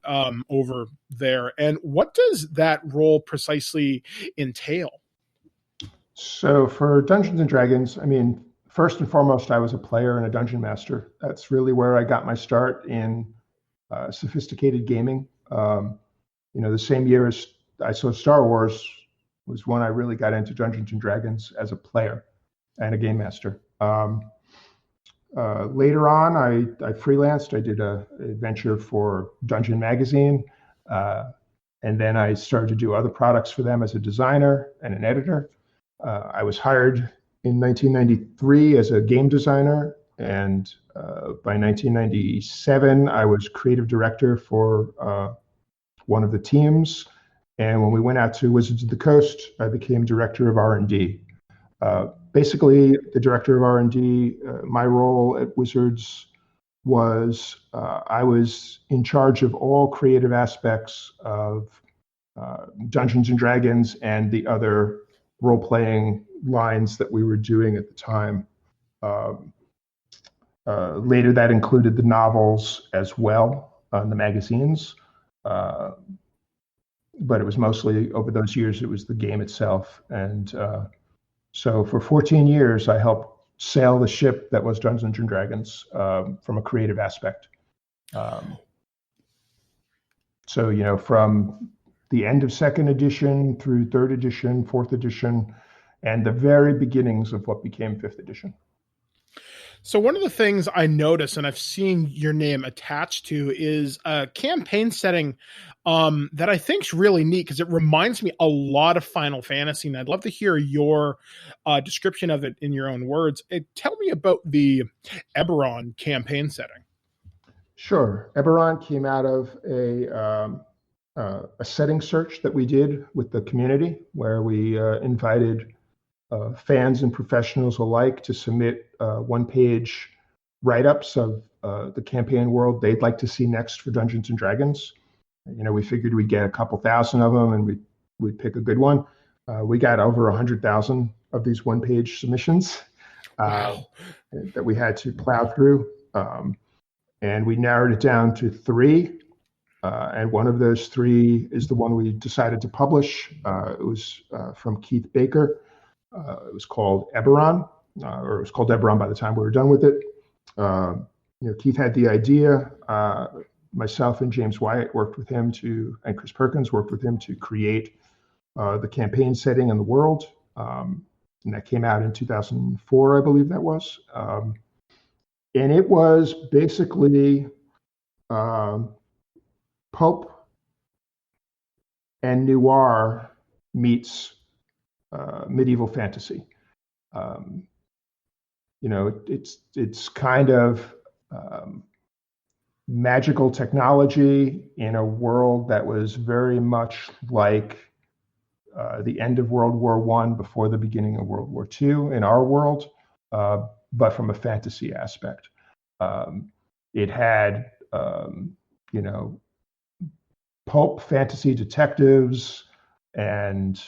over there. And what does that role precisely entail? So for Dungeons and Dragons, first and foremost, I was a player and a dungeon master. That's really where I got my start in sophisticated gaming. The same year as I saw Star Wars was when I really got into Dungeons and Dragons as a player and a game master. Later on, I freelanced. I did a adventure for Dungeon Magazine, and then I started to do other products for them as a designer and an editor. I was hired in 1993 as a game designer, and by 1997, I was creative director for one of the teams. And when we went out to Wizards of the Coast, I became director of R&D. Basically, the director of R&D, my role at Wizards was I was in charge of all creative aspects of Dungeons and Dragons and the other role-playing lines that we were doing at the time. Later, that included the novels as well, the magazines. But it was mostly, over those years, it was the game itself. And so for 14 years, I helped sail the ship that was Dungeons and Dragons from a creative aspect. So, from the end of second edition through third edition, fourth edition, and the very beginnings of what became fifth edition. So one of the things I noticed, and I've seen your name attached to, is a campaign setting that I think is really neat because it reminds me a lot of Final Fantasy, and I'd love to hear your description of it in your own words. Tell me about the Eberron campaign setting. Sure. Eberron came out of a setting search that we did with the community, where we invited fans and professionals alike to submit one-page write-ups of the campaign world they'd like to see next for Dungeons and Dragons. We figured we'd get a couple thousand of them, and we'd pick a good one. We got over 100,000 of these one-page submissions that we had to plow through, and we narrowed it down to 3. And one of those 3 is the one we decided to publish. It was from Keith Baker. It was called Eberron, or it was called Eberron by the time we were done with it. Keith had the idea. Myself and James Wyatt worked with him and Chris Perkins worked with him to create the campaign setting and the world. And that came out in 2004, I believe that was. And it was basically pulp and noir meets medieval fantasy. It's kind of magical technology in a world that was very much like the end of World War I before the beginning of World War II in our world, but from a fantasy aspect. It had, pulp fantasy detectives and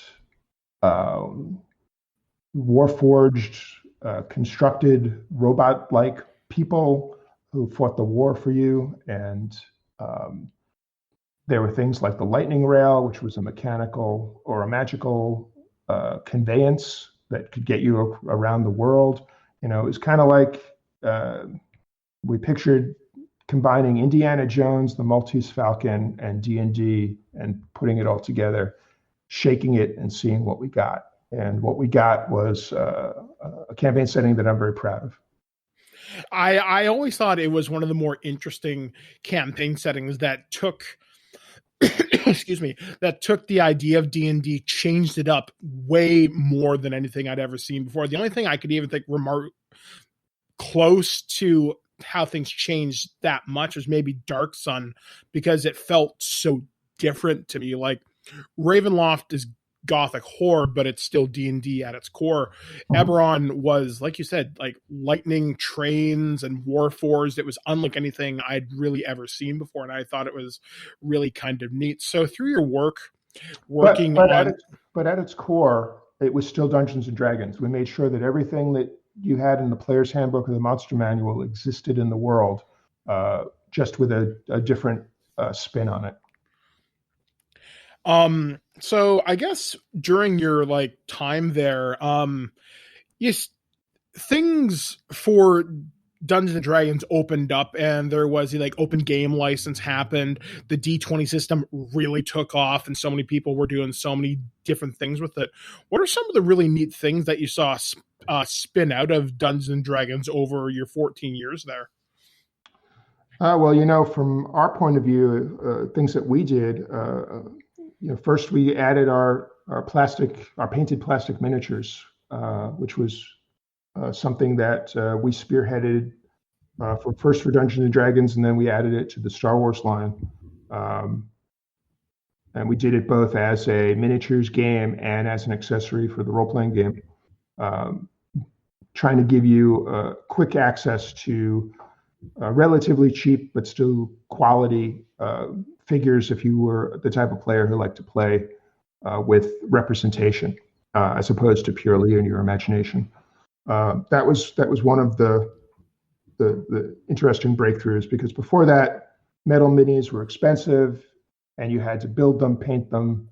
warforged, constructed robot-like people who fought the war for you. And there were things like the lightning rail, which was a mechanical or a magical conveyance that could get you around the world. It was kind of like we pictured combining Indiana Jones, the Maltese Falcon, and D&D, and putting it all together, shaking it and seeing what we got. And what we got was a campaign setting that I'm very proud of. I always thought it was one of the more interesting campaign settings that took that took the idea of D&D, changed it up way more than anything I'd ever seen before. The only thing I could even think close to how things changed that much was maybe Dark Sun, because it felt so different to me. Like Ravenloft is gothic horror, but it's still D&D at its core. Eberron was, like you said, like lightning trains and warforged. It was unlike anything I'd really ever seen before, and I thought it was really kind of neat. So through your work working but on... at its core, it was still Dungeons and Dragons. We made sure that everything that you had in the player's handbook or the monster manual existed in the world, just with a different spin on it. So I guess during your thime there, things for Dungeons and Dragons opened up and there was the like open game license happened, the D20 system really took off and so many people were doing so many different things with it. What are some of the really neat things that you saw spin out of Dungeons and Dragons over your 14 years there? Well, from our point of view, things that we did, first we added our painted plastic miniatures, which was something that we spearheaded for Dungeons and Dragons, and then we added it to the Star Wars line. And we did it both as a miniatures game and as an accessory for the role-playing game, trying to give you quick access to relatively cheap but still quality figures if you were the type of player who liked to play with representation as opposed to purely in your imagination. That was one of the interesting breakthroughs, because before that, metal minis were expensive and you had to build them, paint them,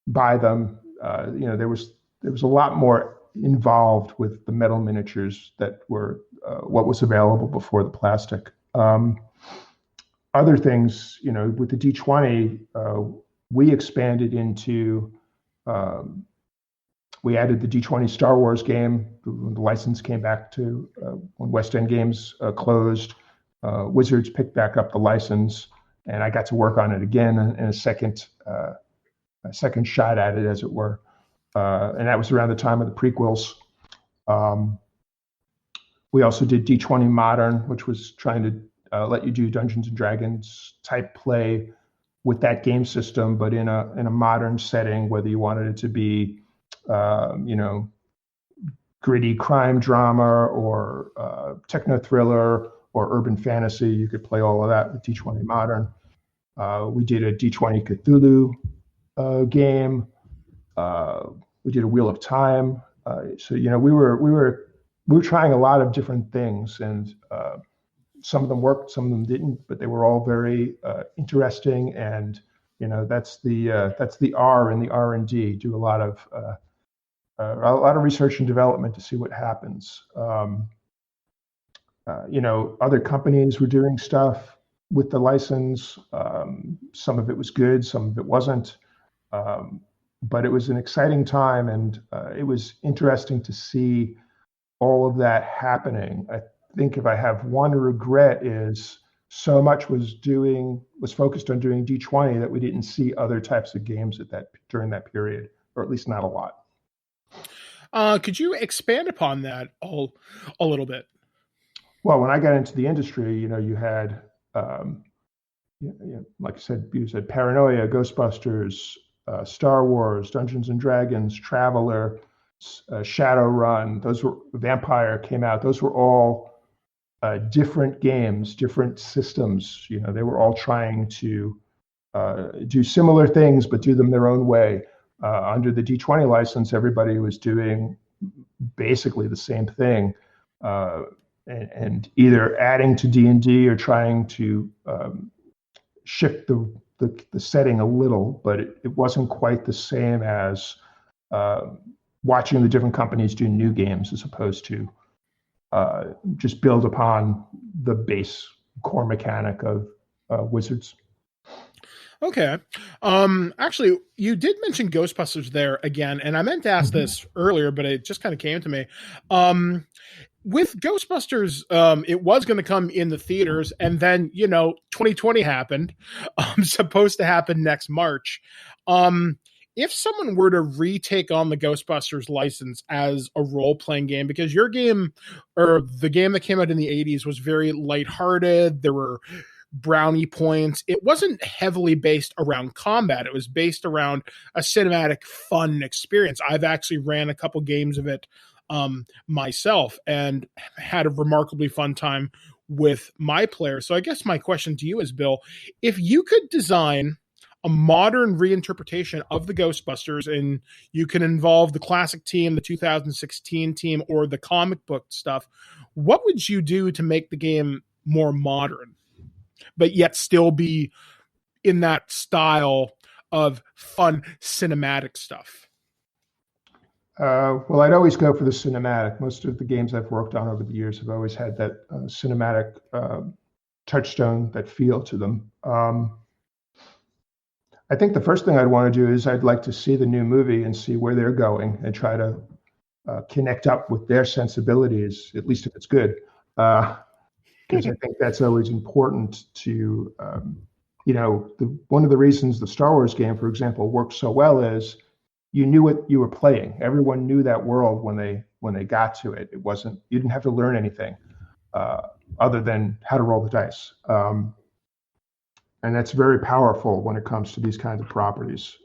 buy them. There was a lot more involved with the metal miniatures that were what was available before the plastic. Other things, with the D20, we expanded into. We added the D20 Star Wars game when the license came back to when West End Games closed. Wizards picked back up the license, and I got to work on it again in a second shot at it, as it were. And that was around the time of the prequels. We also did D20 Modern, which was trying to let you do Dungeons and Dragons type play with that game system, but in a modern setting, whether you wanted it to be gritty crime drama or techno thriller or urban fantasy. You could play all of that with D20 Modern. We did a D20 Cthulhu game. We did a Wheel of Time. So we were trying a lot of different things, and some of them worked, some of them didn't, but they were all very interesting. And that's the R in the R&D. Do a lot of research and development to see what happens. Other companies were doing stuff with the license. Some of it was good, some of it wasn't. But it was an exciting time, and it was interesting to see all of that happening. I think if I have one regret, is so much was focused on doing D20 that we didn't see other types of games during that period, or at least not a lot. Could you expand upon that a little bit? Well, when I got into the industry, you had, like I said, you said Paranoia, Ghostbusters, Star Wars, Dungeons and Dragons, Traveler, Shadowrun. Vampire came out. Those were all different games, different systems. They were all trying to do similar things, but do them their own way. Under the D20 license, everybody was doing basically the same thing, and either adding to D&D or trying to shift the setting a little, but it wasn't quite the same as watching the different companies do new games, as opposed to just build upon the base core mechanic of Wizards. Okay. Actually, you did mention Ghostbusters there again, and I meant to ask this earlier, but it just kind of came to me. With Ghostbusters, it was going to come in the theaters, and then, 2020 happened. Supposed to happen next March. If someone were to retake on the Ghostbusters license as a role-playing game, because your game, or the game that came out in the 80s, was very lighthearted, there were brownie points. It wasn't heavily based around combat. It was based around a cinematic, fun experience. I've actually ran a couple games of it myself and had a remarkably fun time with my players. So I guess my question to you is, Bill, if you could design a modern reinterpretation of the Ghostbusters, and you can involve the classic team, the 2016 team, or the comic book stuff, what would you do to make the game more modern, but yet still be in that style of fun cinematic stuff? Well, I'd always go for the cinematic. Most of the games I've worked on over the years have always had that cinematic touchstone, that feel to them. I think the first thing I'd want to do is I'd like to see the new movie and see where they're going and try to connect up with their sensibilities, at least if it's good. Because I think that's always important to, one of the reasons the Star Wars game, for example, worked so well is you knew what you were playing. Everyone knew that world when they got to it. You didn't have to learn anything other than how to roll the dice. And that's very powerful when it comes to these kinds of properties.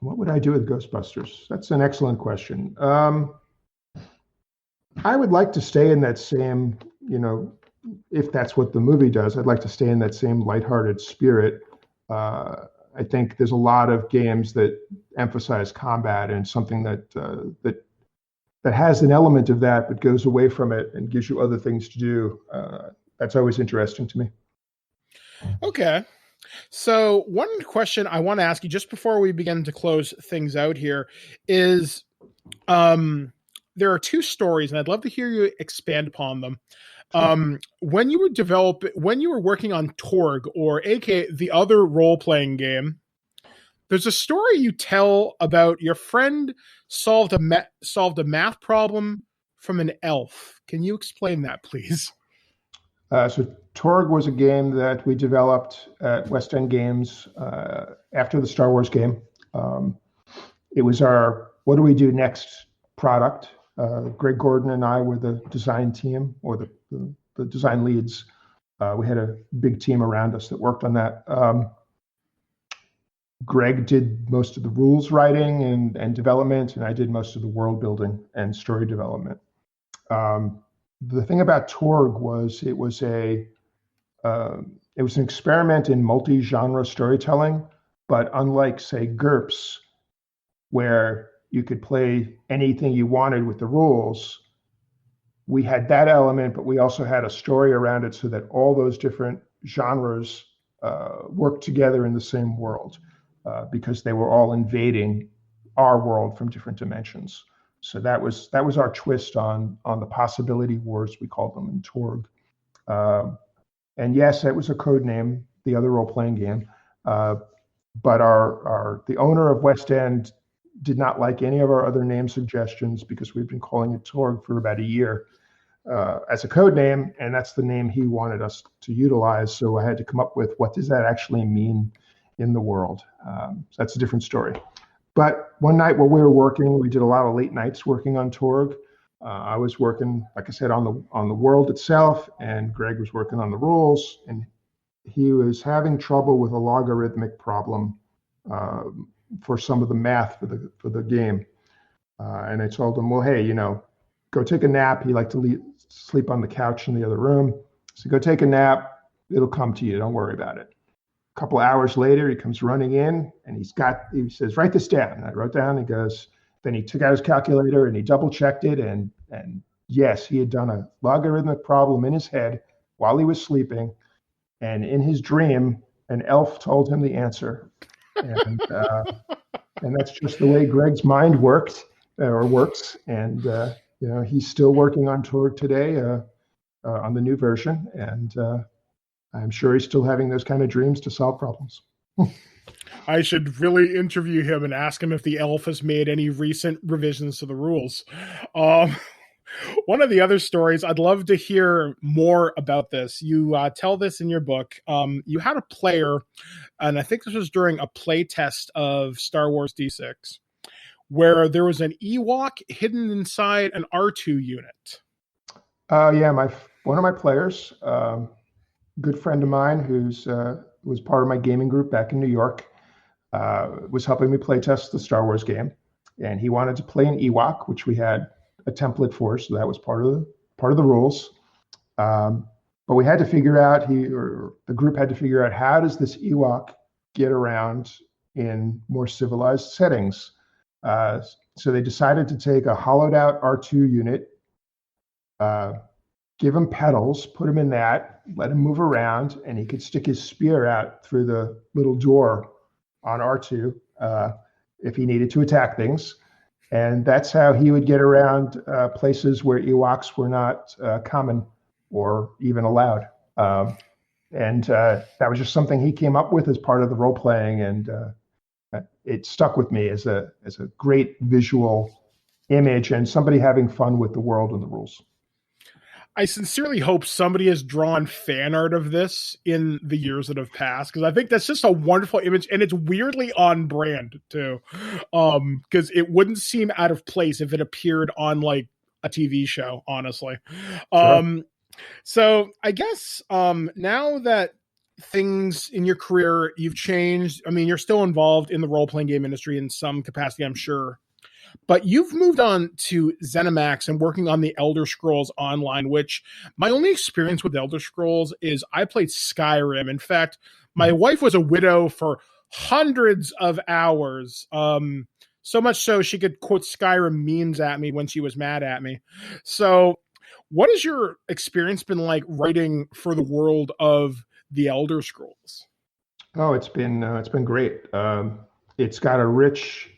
What would I do with Ghostbusters? That's an excellent question. I would like to stay in that same, if that's what the movie does, I'd like to stay in that same lighthearted spirit. I think there's a lot of games that emphasize combat and something that has an element of that, but goes away from it and gives you other things to do. That's always interesting to me. Okay. So one question I want to ask you just before we begin to close things out here is, there are two stories, and I'd love to hear you expand upon them. When you were working on Torg, or aka the other role-playing game, there's a story you tell about your friend solved a math problem from an elf. Can you explain that, please? So Torg was a game that we developed at West End Games after the Star Wars game. It was our what do we do next product. Greg Gordon and I were the design team, or the design leads. We had a big team around us that worked on that. Greg did most of the rules writing and development, and I did most of the world building and story development. The thing about Torg was it was an experiment in multi-genre storytelling, but unlike, say, GURPS, where you could play anything you wanted with the rules, we had that element, but we also had a story around it so that all those different genres worked together in the same world, because they were all invading our world from different dimensions. So that was our twist on the possibility wars, we called them, in Torg. And yes, it was a code name, the other role-playing game. But the owner of West End did not like any of our other name suggestions, because we've been calling it Torg for about a year as a code name, and that's the name he wanted us to utilize. So I had to come up with, what does that actually mean in the world? So that's a different story. But one night while we were working, we did a lot of late nights working on Torg. I was working, like I said, on the world itself, and Greg was working on the rules, and he was having trouble with a logarithmic problem for some of the math for the game. And I told him, well, hey, go take a nap. He liked to sleep on the couch in the other room. So go take a nap. It'll come to you. Don't worry about it. A couple of hours later, he comes running in, and he says, write this down. And I wrote down, he goes, then he took out his calculator and he double checked it. And yes, he had done a logarithmic problem in his head while he was sleeping. And in his dream, an elf told him the answer. And that's just the way Greg's mind works. And, he's still working on Torg today on the new version. And I'm sure he's still having those kind of dreams to solve problems. I should really interview him and ask him if the elf has made any recent revisions to the rules. One of the other stories, I'd love to hear more about this. You tell this in your book. You had a player, and I think this was during a play test of Star Wars D6, where there was an Ewok hidden inside an R2 unit. Yeah, one of my players, good friend of mine who's was part of my gaming group back in New York, was helping me play test the Star Wars game, and he wanted to play an Ewok, which we had a template for, so that was part of the rules. But we had to figure out, the group had to figure out, how does this Ewok get around in more civilized settings? So they decided to take a hollowed out R2 unit, give him pedals, put him in that, let him move around, and he could stick his spear out through the little door on R2. if he needed to attack things. And that's how he would get around places where Ewoks were not common or even allowed. And that was just something he came up with as part of the role playing, and it stuck with me as a great visual image and somebody having fun with the world and the rules. I sincerely hope somebody has drawn fan art of this in the years that have passed, because I think that's just a wonderful image, and it's weirdly on brand too, because it wouldn't seem out of place if it appeared on like a TV show, honestly. Sure. So I guess now that things in your career, you've changed. I mean, you're still involved in the role-playing game industry in some capacity, I'm sure. But you've moved on to ZeniMax and working on the Elder Scrolls Online, which my only experience with Elder Scrolls is I played Skyrim. In fact, my wife was a widow for hundreds of hours. So much so she could quote Skyrim memes at me when she was mad at me. So what has your experience been like writing for the world of the Elder Scrolls? Oh, it's been great. It's got a rich,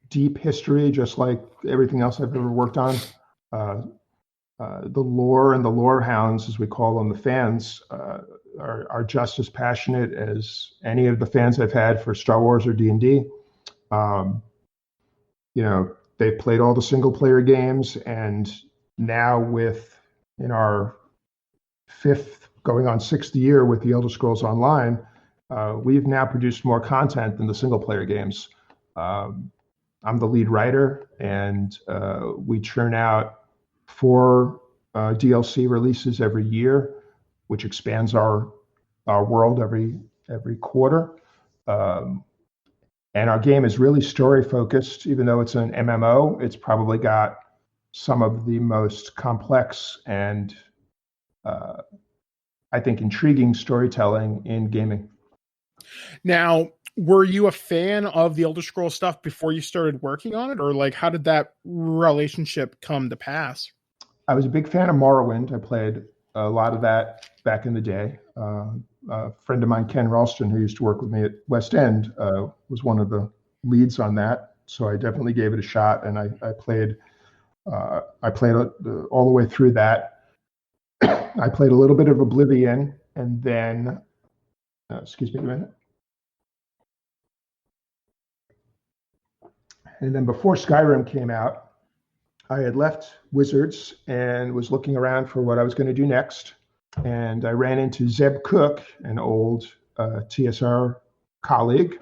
deep history, just like everything else I've ever worked on. The lore and the lore hounds, as we call them, the fans, are just as passionate as any of the fans I've had for Star Wars or D&D. They've played all the single player games, and now in our 5th, going on 6th year with the Elder Scrolls Online, we've now produced more content than the single player games. I'm the lead writer, and we churn out 4 DLC releases every year, which expands our world every quarter. And our game is really story focused. Even though it's an MMO, it's probably got some of the most complex and I think intriguing storytelling in gaming. Now, were you a fan of the Elder Scrolls stuff before you started working on it, or like how did that relationship come to pass? I was a big fan of Morrowind. I played a lot of that back in the day. A friend of mine, Ken Ralston, who used to work with me at West End, was one of the leads on that. So I definitely gave it a shot, and I played all the way through that. I played a little bit of Oblivion, and then, excuse me a minute. And then before Skyrim came out, I had left Wizards and was looking around for what I was going to do next. And I ran into Zeb Cook, an old TSR colleague,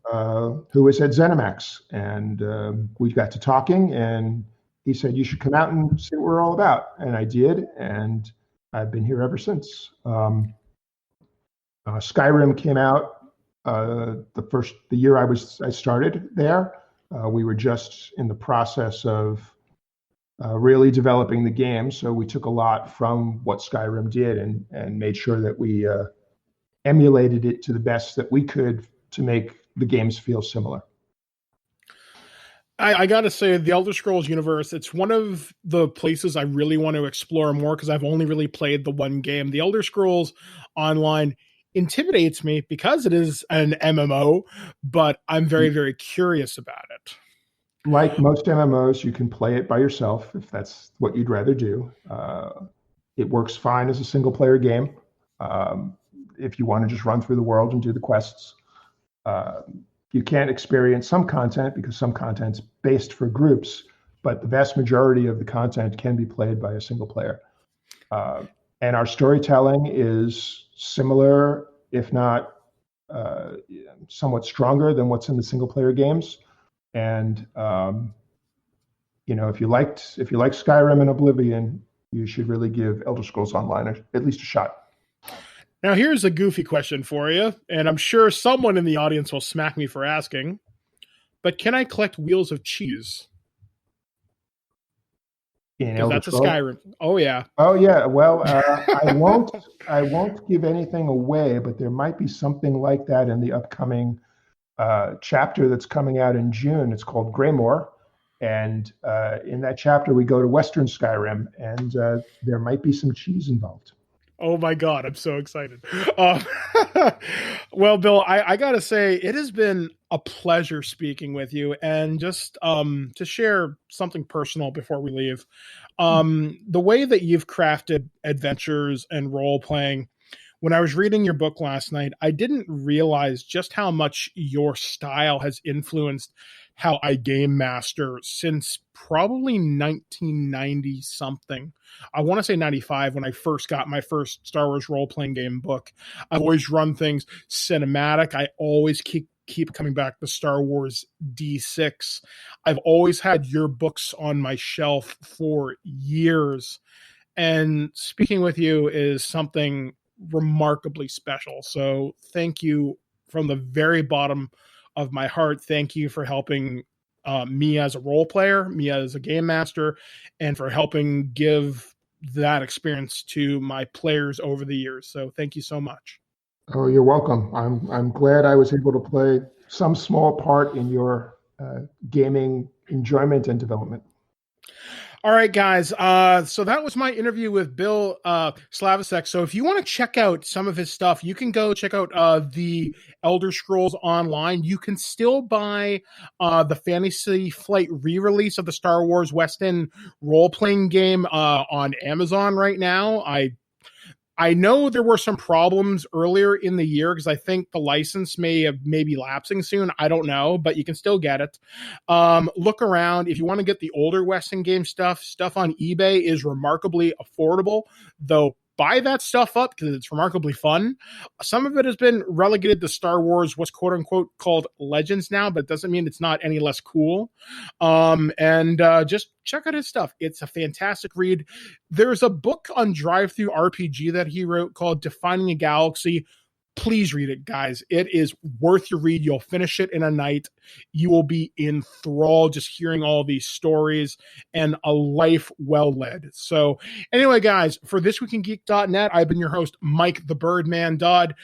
who was at ZeniMax. And we got to talking, and he said, "You should come out and see what we're all about." And I did, and I've been here ever since. Skyrim came out the year I started there. We were just in the process of really developing the game, so we took a lot from what Skyrim did and made sure that we emulated it to the best that we could to make the games feel similar. I gotta say, the Elder Scrolls universe, it's one of the places I really want to explore more because I've only really played the one game. The Elder Scrolls Online intimidates me because it is an MMO, but I'm very, very curious about it. Like most MMOs, you can play it by yourself if that's what you'd rather do. It works fine as a single player game. If you want to just run through the world and do the quests. You can't experience some content because some content's based for groups, but the vast majority of the content can be played by a single player. And our storytelling is similar, if not somewhat stronger than what's in the single player games. And if you like Skyrim and Oblivion, you should really give Elder Scrolls Online at least a shot. Now, here's a goofy question for you, and I'm sure someone in the audience will smack me for asking, but can I collect wheels of cheese? That's a Skyrim. Oh, yeah. Oh, yeah. Well, I won't give anything away, but there might be something like that in the upcoming chapter that's coming out in June. It's called Greymoor. And in that chapter, we go to Western Skyrim, and there might be some cheese involved. Oh my God, I'm so excited. Well, Bill, I got to say, it has been a pleasure speaking with you. And just to share something personal before we leave, the way that you've crafted adventures and role playing, when I was reading your book last night, I didn't realize just how much your style has influenced how I game master since probably 1990 something. I want to say 95 when I first got my first Star Wars role-playing game book. I've always run things cinematic. I always keep coming back to Star Wars D6. I've always had your books on my shelf for years. And speaking with you is something remarkably special. So thank you from the very bottom of my heart. Thank you for helping me as a role player, me as a game master, and for helping give that experience to my players over the years. So thank you so much. Oh, you're welcome. I'm glad I was able to play some small part in your gaming enjoyment and development. All right, guys. So that was my interview with Bill Slavicsek. So if you want to check out some of his stuff, you can go check out the Elder Scrolls Online. You can still buy the Fantasy Flight re-release of the Star Wars West End role-playing game on Amazon right now. I know there were some problems earlier in the year because I think the license may be lapsing soon. I don't know, but you can still get it. Look around. If you want to get the older Western game stuff on eBay is remarkably affordable, though buy that stuff up because it's remarkably fun. Some of it has been relegated to Star Wars, what's quote unquote called Legends now, but it doesn't mean it's not any less cool. And just check out his stuff. It's a fantastic read. There's a book on Drive-Thru RPG that he wrote called Defining a Galaxy. Please read it, guys. It is worth your read. You'll finish it in a night. You will be enthralled just hearing all these stories and a life well led. So anyway, guys, for ThisWeekInGeek.net, I've been your host, Mike the Birdman Dodd,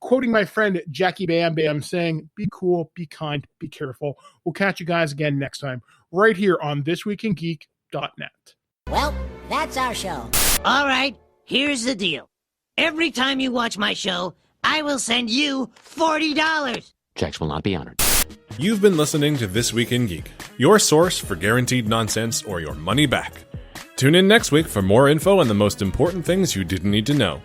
quoting my friend Jackie Bam Bam saying, be cool, be kind, be careful. We'll catch you guys again next time right here on ThisWeekInGeek.net. Well, that's our show. All right, here's the deal. Every time you watch my show, I will send you $40. Checks will not be honored. You've been listening to This Week in Geek, your source for guaranteed nonsense or your money back. Tune in next week for more info on the most important things you didn't need to know.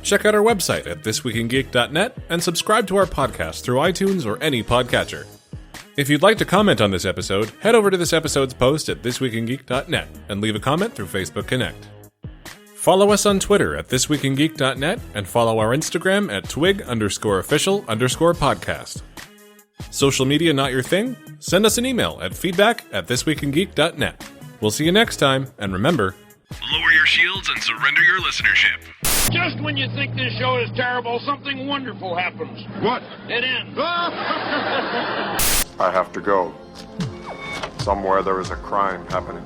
Check out our website at ThisWeekInGeek.net and subscribe to our podcast through iTunes or any podcatcher. If you'd like to comment on this episode, head over to this episode's post at ThisWeekInGeek.net and leave a comment through Facebook Connect. Follow us on Twitter at ThisWeekInGeek.net and follow our Instagram at twig_official_podcast. Social media not your thing? Send us an email at feedback@ThisWeekInGeek.net. We'll see you next time, and remember, lower your shields and surrender your listenership. Just when you think this show is terrible, something wonderful happens. What? It ends. I have to go. Somewhere there is a crime happening.